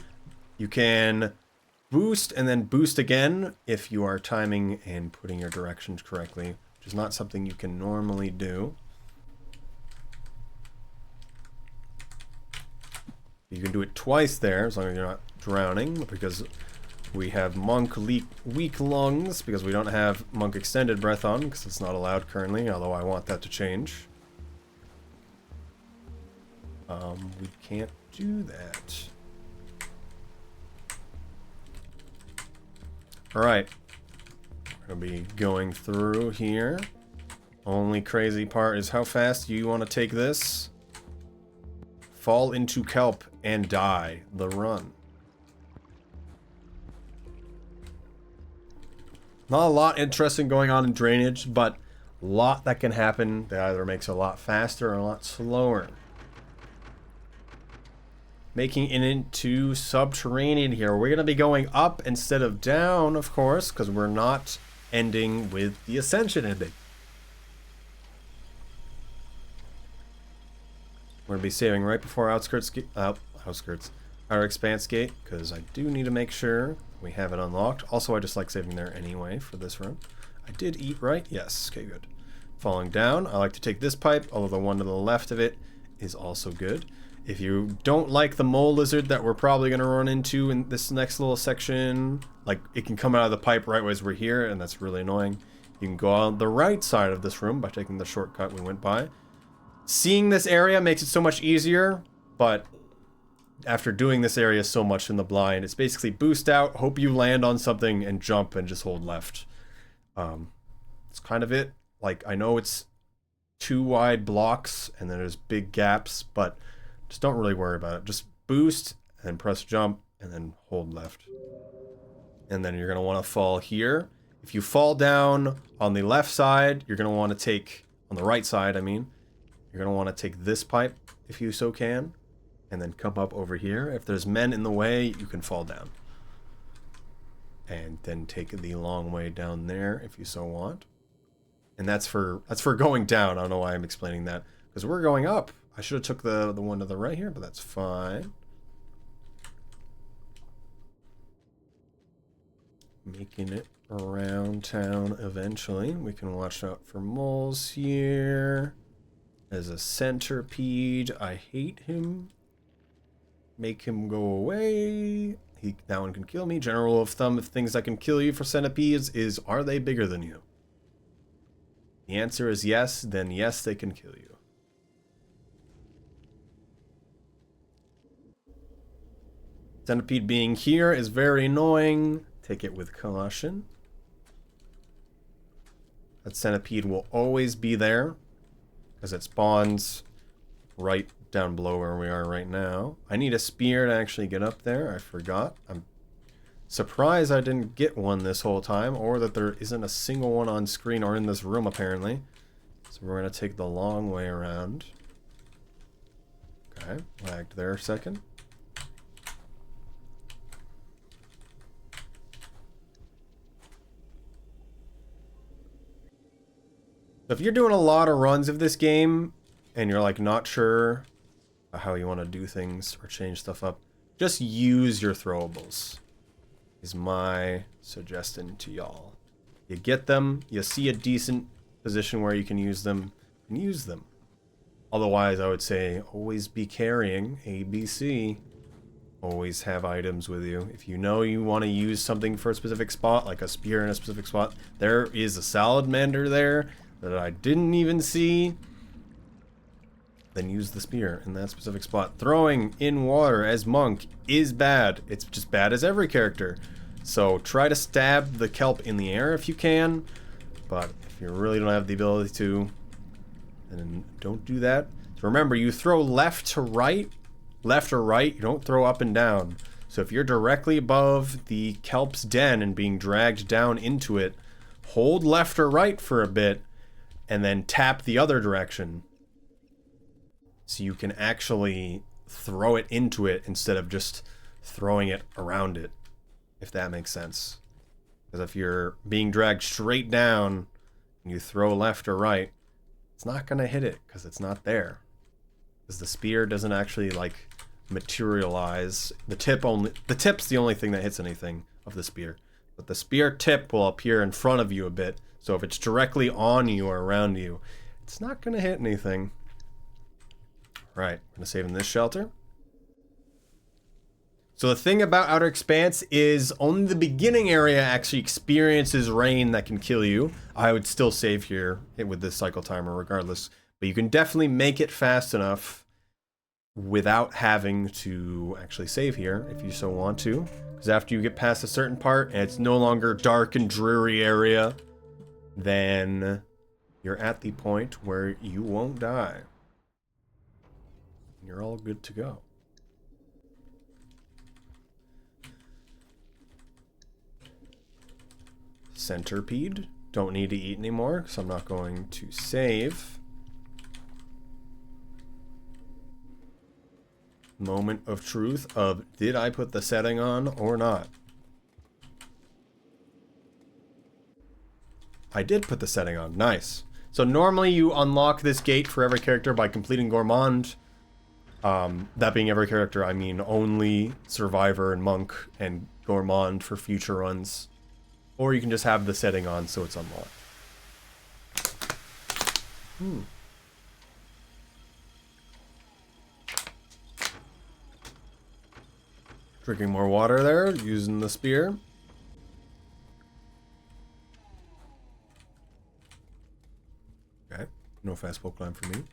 You can boost and then boost again if you are timing and putting your directions correctly, which is not something you can normally do. You can do it twice there, as long as you're not drowning, because we have Monk weak lungs, because we don't have Monk extended breath on, because it's not allowed currently, although I want that to change. We can't do that. Alright. We're going to be going through here. Only crazy part is how fast you want to take this. Fall into kelp and die the run. Not a lot interesting going on in drainage, but a lot that can happen that either makes it a lot faster or a lot slower. Making it into Subterranean here. We're going to be going up instead of down, of course, because we're not ending with the Ascension ending. We're going to be saving right before Outer Expanse gate, because I do need to make sure we have it unlocked. Also, I just like saving there anyway for this run. I did eat right? Yes. Okay, good. Falling down, I like to take this pipe, although the one to the left of it is also good. If you don't like the mole lizard that we're probably going to run into in this next little section, like it can come out of the pipe right as we're here, and that's really annoying. You can go on the right side of this room by taking the shortcut we went by. Seeing this area makes it so much easier, but after doing this area so much in the blind, it's basically boost out, hope you land on something, and jump and just hold left. It's kind of it. Like, I know it's 2 wide blocks, and then there's big gaps, but just don't really worry about it. Just boost, and then press jump, and then hold left. And then you're going to want to fall here. If you fall down on the left side, you're going to want to take, on the right side, I mean, you're going to want to take this pipe, if you so can, and then come up over here. If there's men in the way, you can fall down. And then take the long way down there, if you so want. And that's for going down. I don't know why I'm explaining that, because we're going up. I should have took the one to the right here, but that's fine. Making it around town eventually. We can watch out for moles here. There's a centipede. I hate him. Make him go away. That one can kill me. General rule of thumb, if things that can kill you for centipedes is, are they bigger than you? The answer is yes, then yes, they can kill you. Centipede being here is very annoying. Take it with caution. That centipede will always be there, because it spawns right down below where we are right now. I need a spear to actually get up there. I forgot. I'm surprised I didn't get one this whole time, or that there isn't a single one on screen or in this room apparently. So we're going to take the long way around. Okay, lagged there a second. If you're doing a lot of runs of this game and you're like not sure how you want to do things or change stuff up, just use your throwables is my suggestion to y'all. You get them, you see a decent position where you can use them, and use them. Otherwise, I would say always be carrying ABC. Always have items with you. If you know you want to use something for a specific spot, like a spear in a specific spot, there is a salamander there that I didn't even see, then use the spear in that specific spot. Throwing in water as Monk is bad. It's just bad as every character. So try to stab the kelp in the air if you can, but if you really don't have the ability to, then don't do that. So remember, you throw left or right, you don't throw up and down. So if you're directly above the kelp's den and being dragged down into it, hold left or right for a bit, and then tap the other direction. So you can actually throw it into it instead of just throwing it around it, if that makes sense. Because if you're being dragged straight down and you throw left or right, it's not going to hit it because it's not there. Because the spear doesn't actually like materialize. The tip's the only thing that hits anything of the spear. But the spear tip will appear in front of you a bit. So if it's directly on you or around you, it's not going to hit anything. Right, I'm going to save in this shelter. So the thing about Outer Expanse is only the beginning area actually experiences rain that can kill you. I would still save here with this cycle timer regardless. But you can definitely make it fast enough without having to actually save here if you so want to. Because after you get past a certain part and it's no longer dark and dreary area, then you're at the point where you won't die. You're all good to go. Centipede. Don't need to eat anymore, so I'm not going to save. Moment of truth of, did I put the setting on or not? I did put the setting on. Nice. So normally you unlock this gate for every character by completing Gourmand. That being every character, I mean only Survivor and Monk and Gourmand for future runs. Or you can just have the setting on so it's unlocked. Drinking more water there, using the spear. Okay, no fast poke line for me.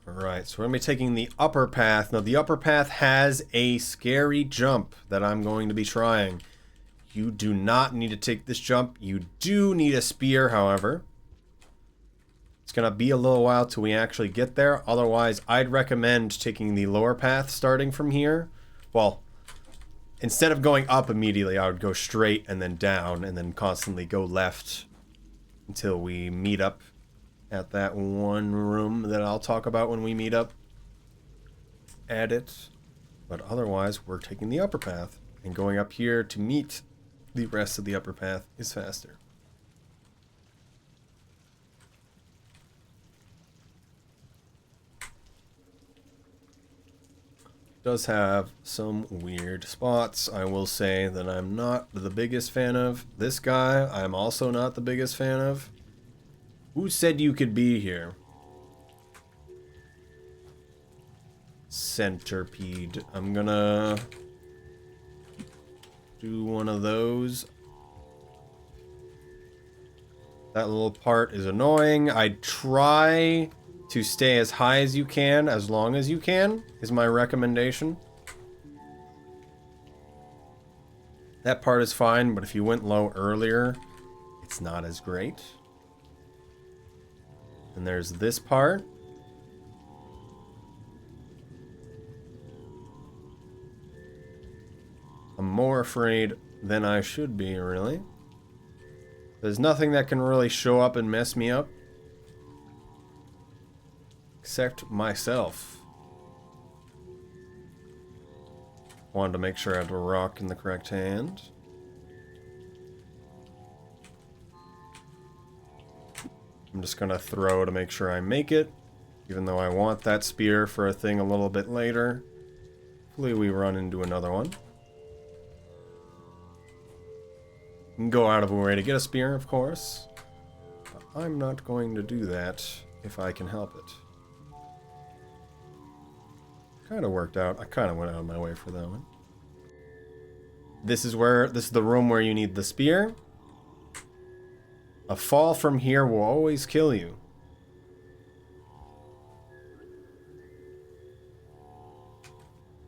Alright, so we're going to be taking the upper path. Now, the upper path has a scary jump that I'm going to be trying. You do not need to take this jump. You do need a spear, however. It's going to be a little while till we actually get there. Otherwise, I'd recommend taking the lower path starting from here. Well, instead of going up immediately, I would go straight and then down and then constantly go left until we meet up at that one room that I'll talk about when we meet up at it. But otherwise, we're taking the upper path, and going up here to meet the rest of the upper path is faster. Does have some weird spots. I will say that I'm not the biggest fan of. This guy, I'm also not the biggest fan of. Who said you could be here? Centipede. I'm gonna do one of those. That little part is annoying. I'd try to stay as high as you can, as long as you can, is my recommendation. That part is fine, but if you went low earlier, it's not as great. And there's this part. I'm more afraid than I should be, really. There's nothing that can really show up and mess me up. Except myself. Wanted to make sure I had a rock in the correct hand. I'm just gonna throw to make sure I make it, even though I want that spear for a thing a little bit later. Hopefully we run into another one. You can go out of our way to get a spear, of course. But I'm not going to do that if I can help it. Kind of worked out. I kind of went out of my way for that one. This is the room where you need the spear. A fall from here will always kill you.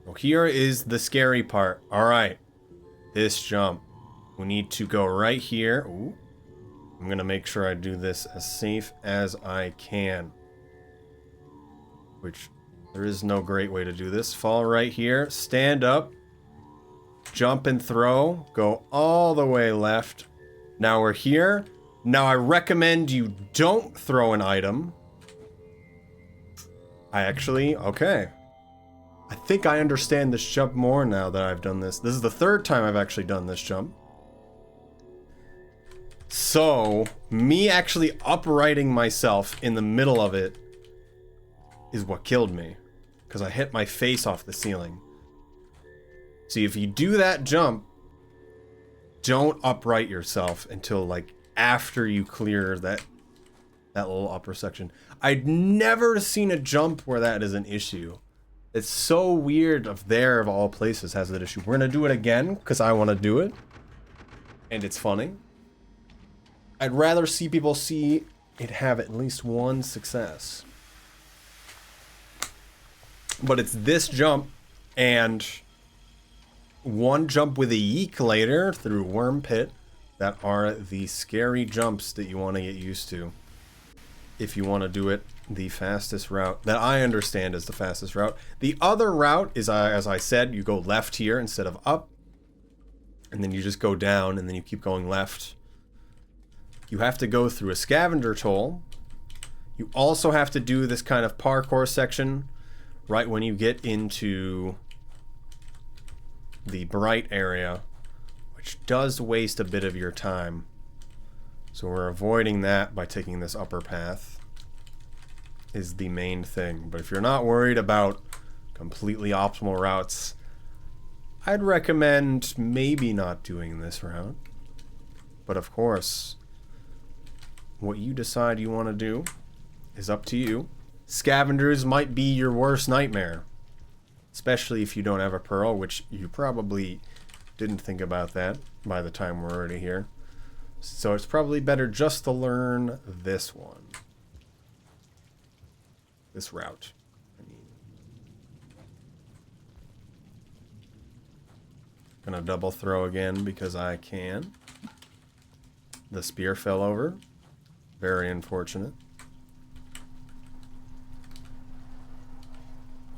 So here is the scary part. Alright. This jump. We need to go right here. Ooh. I'm going to make sure I do this as safe as I can. Which, there is no great way to do this. Fall right here. Stand up. Jump and throw. Go all the way left. Now we're here. Now I recommend you don't throw an item. Okay. I think I understand this jump more now that I've done this. This is the third time I've actually done this jump. So, me actually uprighting myself in the middle of it is what killed me. Because I hit my face off the ceiling. See, if you do that jump, don't upright yourself until, like, after you clear that little upper section. I'd never seen a jump where that is an issue. It's so weird of all places has that issue. We're gonna do it again, because I want to do it. And it's funny. I'd rather see people see it have at least one success. But it's this jump, and one jump with a yeek later through Worm Pit that are the scary jumps that you want to get used to. If you want to do it the fastest route that I understand is the fastest route. The other route is, as I said, you go left here instead of up. And then you just go down and then you keep going left. You have to go through a scavenger toll. You also have to do this kind of parkour section right when you get into the bright area, which does waste a bit of your time. So we're avoiding that by taking this upper path is the main thing. But if you're not worried about completely optimal routes, I'd recommend maybe not doing this route. But of course, what you decide you want to do is up to you. Scavengers might be your worst nightmare, especially if you don't have a pearl, which you probably didn't think about that by the time we're already here. So it's probably better just to learn this one. This route. Gonna double throw again because I can. The spear fell over. Very unfortunate.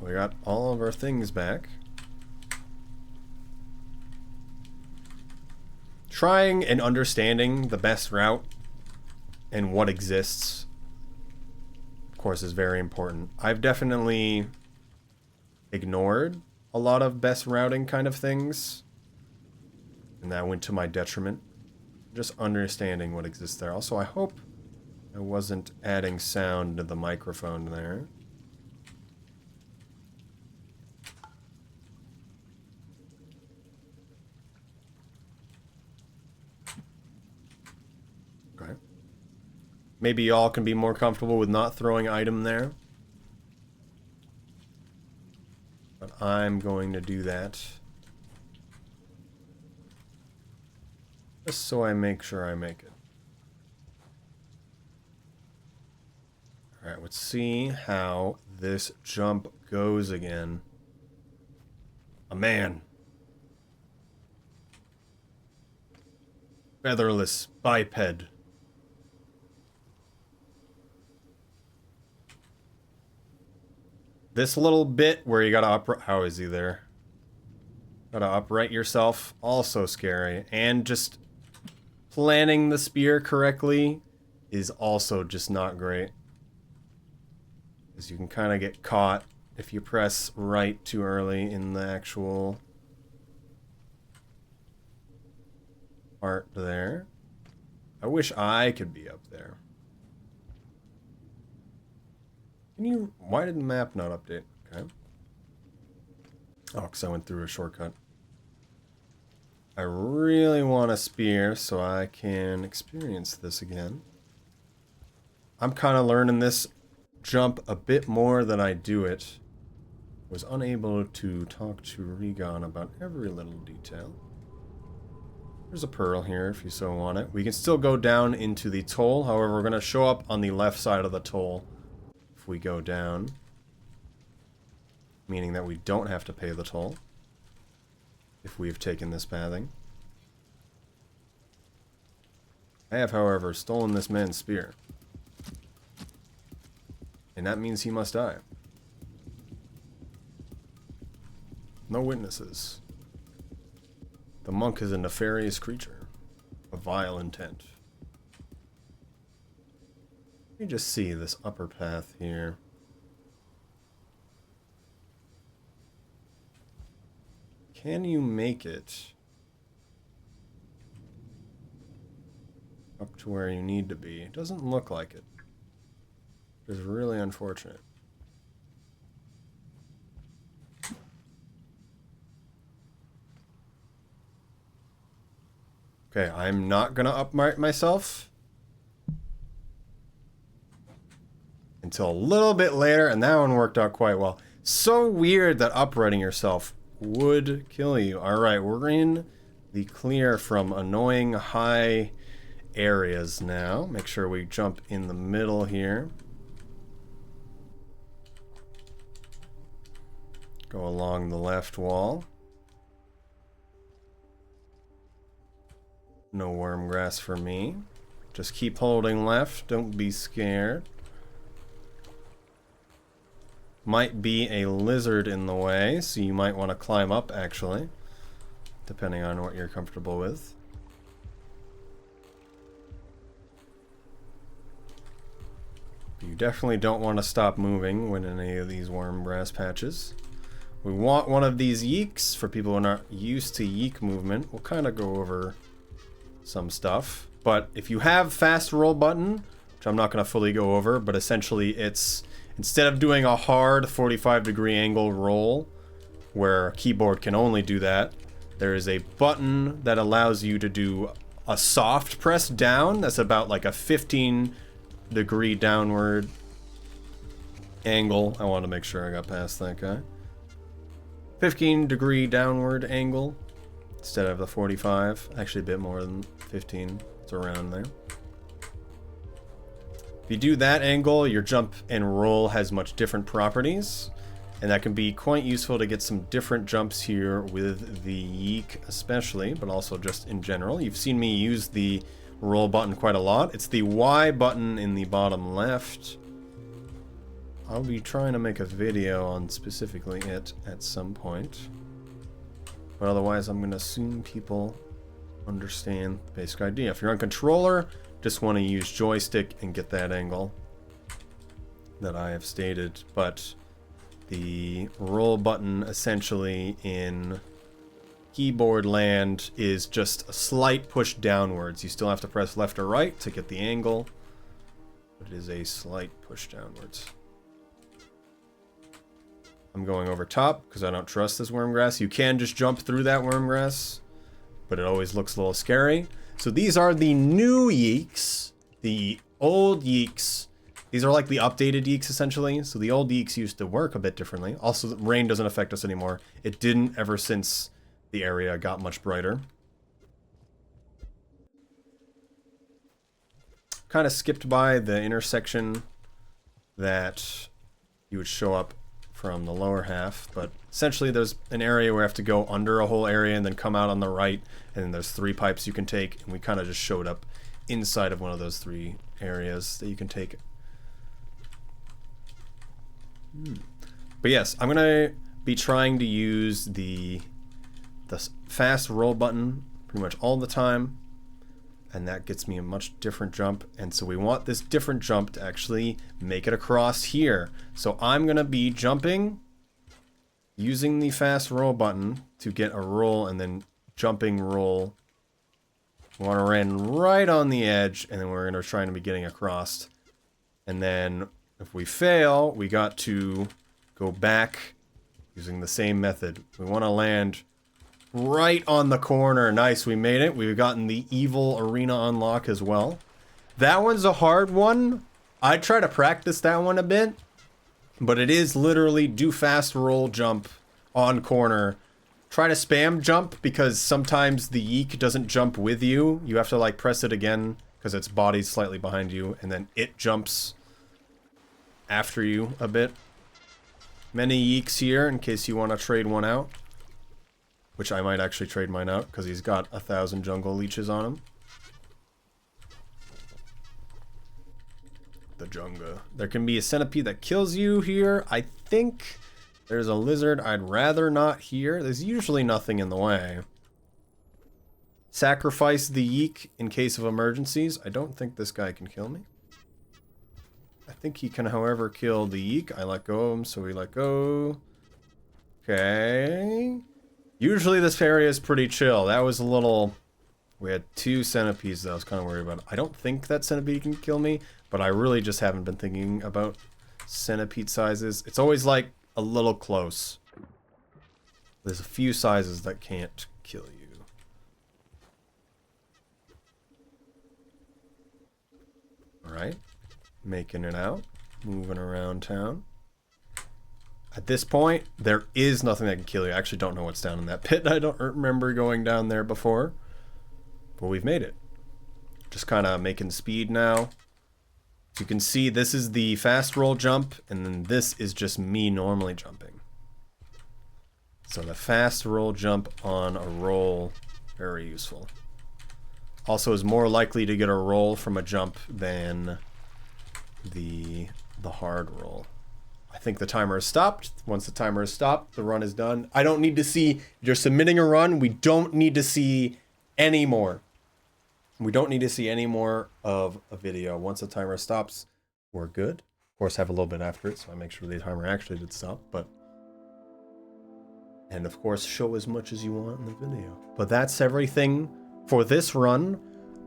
We got all of our things back. Trying and understanding the best route and what exists, of course, is very important. I've definitely ignored a lot of best routing kind of things, and that went to my detriment. Just understanding what exists there. Also, I hope I wasn't adding sound to the microphone there. Okay. Maybe y'all can be more comfortable with not throwing item there. But I'm going to do that. Just so I make sure I make it. Alright, let's see how this jump goes again. A man. Featherless biped. This little bit where you gotta upright... How is he there? Gotta upright yourself. Also scary. And just planning the spear correctly is also just not great. Because you can kind of get caught if you press right too early in the actual part there. I wish I could be up there. Why did the map not update? Okay. Oh, because I went through a shortcut. I really want a spear so I can experience this again. I'm kind of learning this jump a bit more than I do it. Was unable to talk to Regon about every little detail. There's a pearl here if you so want it. We can still go down into the toll. However, we're going to show up on the left side of the toll if we go down. Meaning that we don't have to pay the toll if we've taken this pathing. I have, however, stolen this man's spear. And that means he must die. No witnesses. The monk is a nefarious creature. A vile intent. Let me just see this upper path here. Can you make it up to where you need to be? It doesn't look like it. It's really unfortunate. Okay, I'm not gonna upmark myself until a little bit later, and that one worked out quite well. So weird that uprighting yourself would kill you. Alright, we're in the clear from annoying high areas now. Make sure we jump in the middle here. Go along the left wall. No worm grass for me. Just keep holding left. Don't be scared. Might be a lizard in the way, so you might want to climb up, actually. Depending on what you're comfortable with. You definitely don't want to stop moving when in any of these worm grass patches. We want one of these yeeks. For people who are not used to yeek movement, we'll kind of go over some stuff. But if you have fast roll button, which I'm not going to fully go over, but essentially it's, instead of doing a hard 45-degree angle roll, where a keyboard can only do that, there is a button that allows you to do a soft press down. That's about like a 15-degree downward angle. I want to make sure I got past that guy. 15-degree downward angle instead of the 45. Actually a bit more than 15. It's around there. If you do that angle, your jump and roll has much different properties, and that can be quite useful to get some different jumps here with the yeek especially, but also just in general. You've seen me use the roll button quite a lot. It's the Y button in the bottom left. I'll be trying to make a video on specifically it at some point. But otherwise, I'm going to assume people understand the basic idea. If you're on controller, just want to use joystick and get that angle that I have stated. But the roll button essentially in keyboard land is just a slight push downwards. You still have to press left or right to get the angle, but it is a slight push downwards. I'm going over top because I don't trust this worm grass. You can just jump through that worm grass, but it always looks a little scary. So these are the new yeeks. The old yeeks, these are like the updated yeeks essentially. So the old yeeks used to work a bit differently. Also, rain doesn't affect us anymore. It didn't ever since the area got much brighter. Kind of skipped by the intersection that you would show up from the lower half, but essentially there's an area where I have to go under a whole area and then come out on the right, and then there's 3 pipes you can take, and we kind of just showed up inside of one of those 3 areas that you can take. But yes, I'm gonna be trying to use the fast roll button pretty much all the time, and that gets me a much different jump. And so we want this different jump to actually make it across here. So I'm gonna be jumping using the fast roll button to get a roll, and then jumping roll. We want to land right on the edge, and then we're gonna try to be getting across. And then If we fail, we got to go back using the same method. We want to land right on the corner. Nice, we made it. We've gotten the evil arena unlock as well. That one's a hard one. I try to practice that one a bit, but it is literally do fast roll jump on corner. Try to spam jump because sometimes the yeek doesn't jump with you. You have to like press it again because its body's slightly behind you, and then it jumps after you a bit. Many yeeks here in case you want to trade one out, which I might actually trade mine out because he's got 1,000 jungle leeches on him. The jungle. There can be a centipede that kills you here. I think there's a lizard I'd rather not here. There's usually nothing in the way. Sacrifice the yeek in case of emergencies. I don't think this guy can kill me. I think he can, however, kill the yeek. I let go of him, so we let go. Okay. Usually this area is pretty chill. That was a little... We had 2 centipedes that I was kind of worried about. I don't think that centipede can kill me, but I really just haven't been thinking about centipede sizes. It's always like a little close. There's a few sizes that can't kill you. Alright. Making it out. Moving around town. At this point, there is nothing that can kill you. I actually don't know what's down in that pit. I don't remember going down there before. But we've made it. Just kind of making speed now. So you can see this is the fast roll jump, and then this is just me normally jumping. So the fast roll jump on a roll, very useful. Also is more likely to get a roll from a jump than the hard roll. I think the timer is stopped. Once the timer is stopped, the run is done. I don't need to see, if you're submitting a run, we don't need to see any more. We don't need to see any more of a video. Once the timer stops, we're good. Of course, have a little bit after it, so I make sure the timer actually did stop, but... And of course, show as much as you want in the video. But that's everything for this run.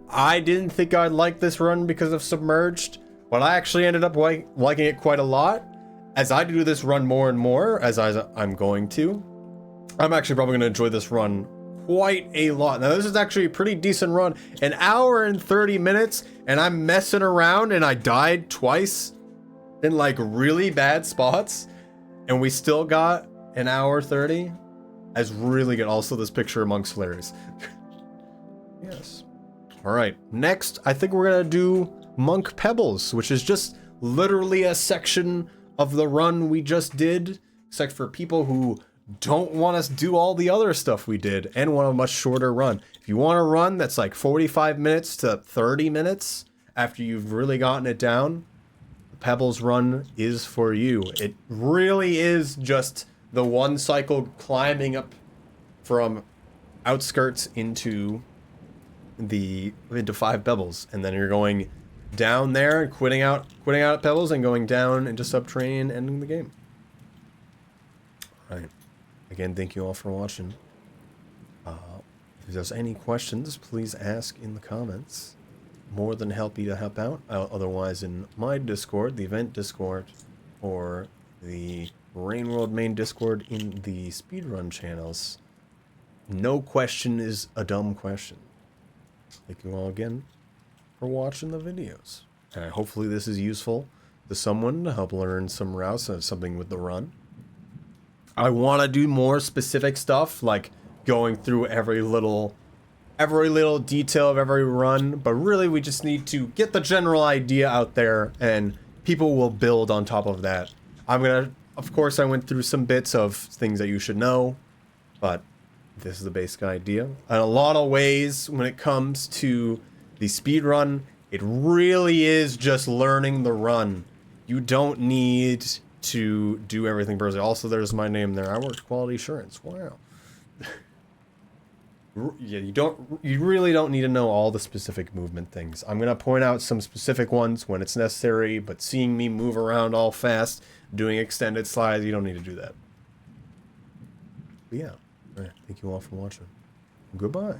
I didn't think I'd like this run because of Submerged, but I actually ended up liking it quite a lot. As I do this run more and more, as I'm going to, I'm actually probably going to enjoy this run quite a lot. Now this is actually a pretty decent run. An hour and 30 minutes, and I'm messing around, and I died twice in like really bad spots, and we still got an hour 30. That's really good. Also, this picture amongst hilarious. Yes. All right. Next, I think we're gonna do Monk Pebbles, which is just literally a section of the run we just did, except for people who don't want us to do all the other stuff we did and want a much shorter run. If you want a run that's like 45 minutes to 30 minutes after you've really gotten it down, the Pebbles run is for you. It really is just the one cycle climbing up from Outskirts into 5 Pebbles, and then you're going down there and quitting out at Pebbles and going down into Subterranean, ending the game. All right. Again, thank you all for watching. If there's any questions, please ask in the comments. More than happy to help out. Otherwise, in my Discord, the event Discord, or the Rain World main Discord in the speedrun channels, no question is a dumb question. Thank you all again for watching the videos. Hopefully this is useful to someone to help learn some routes or something with the run. I want to do more specific stuff, like going through every little detail of every run, but really we just need to get the general idea out there, and people will build on top of that. Of course, I went through some bits of things that you should know, but this is the basic idea. In a lot of ways, when it comes to the speedrun, it really is just learning the run. You don't need to do everything perfectly. Also, there's my name there. I worked quality assurance. Wow. Yeah, you really don't need to know all the specific movement things. I'm gonna point out some specific ones when it's necessary, but seeing me move around all fast, doing extended slides, you don't need to do that. But yeah, all right, thank you all for watching. Goodbye.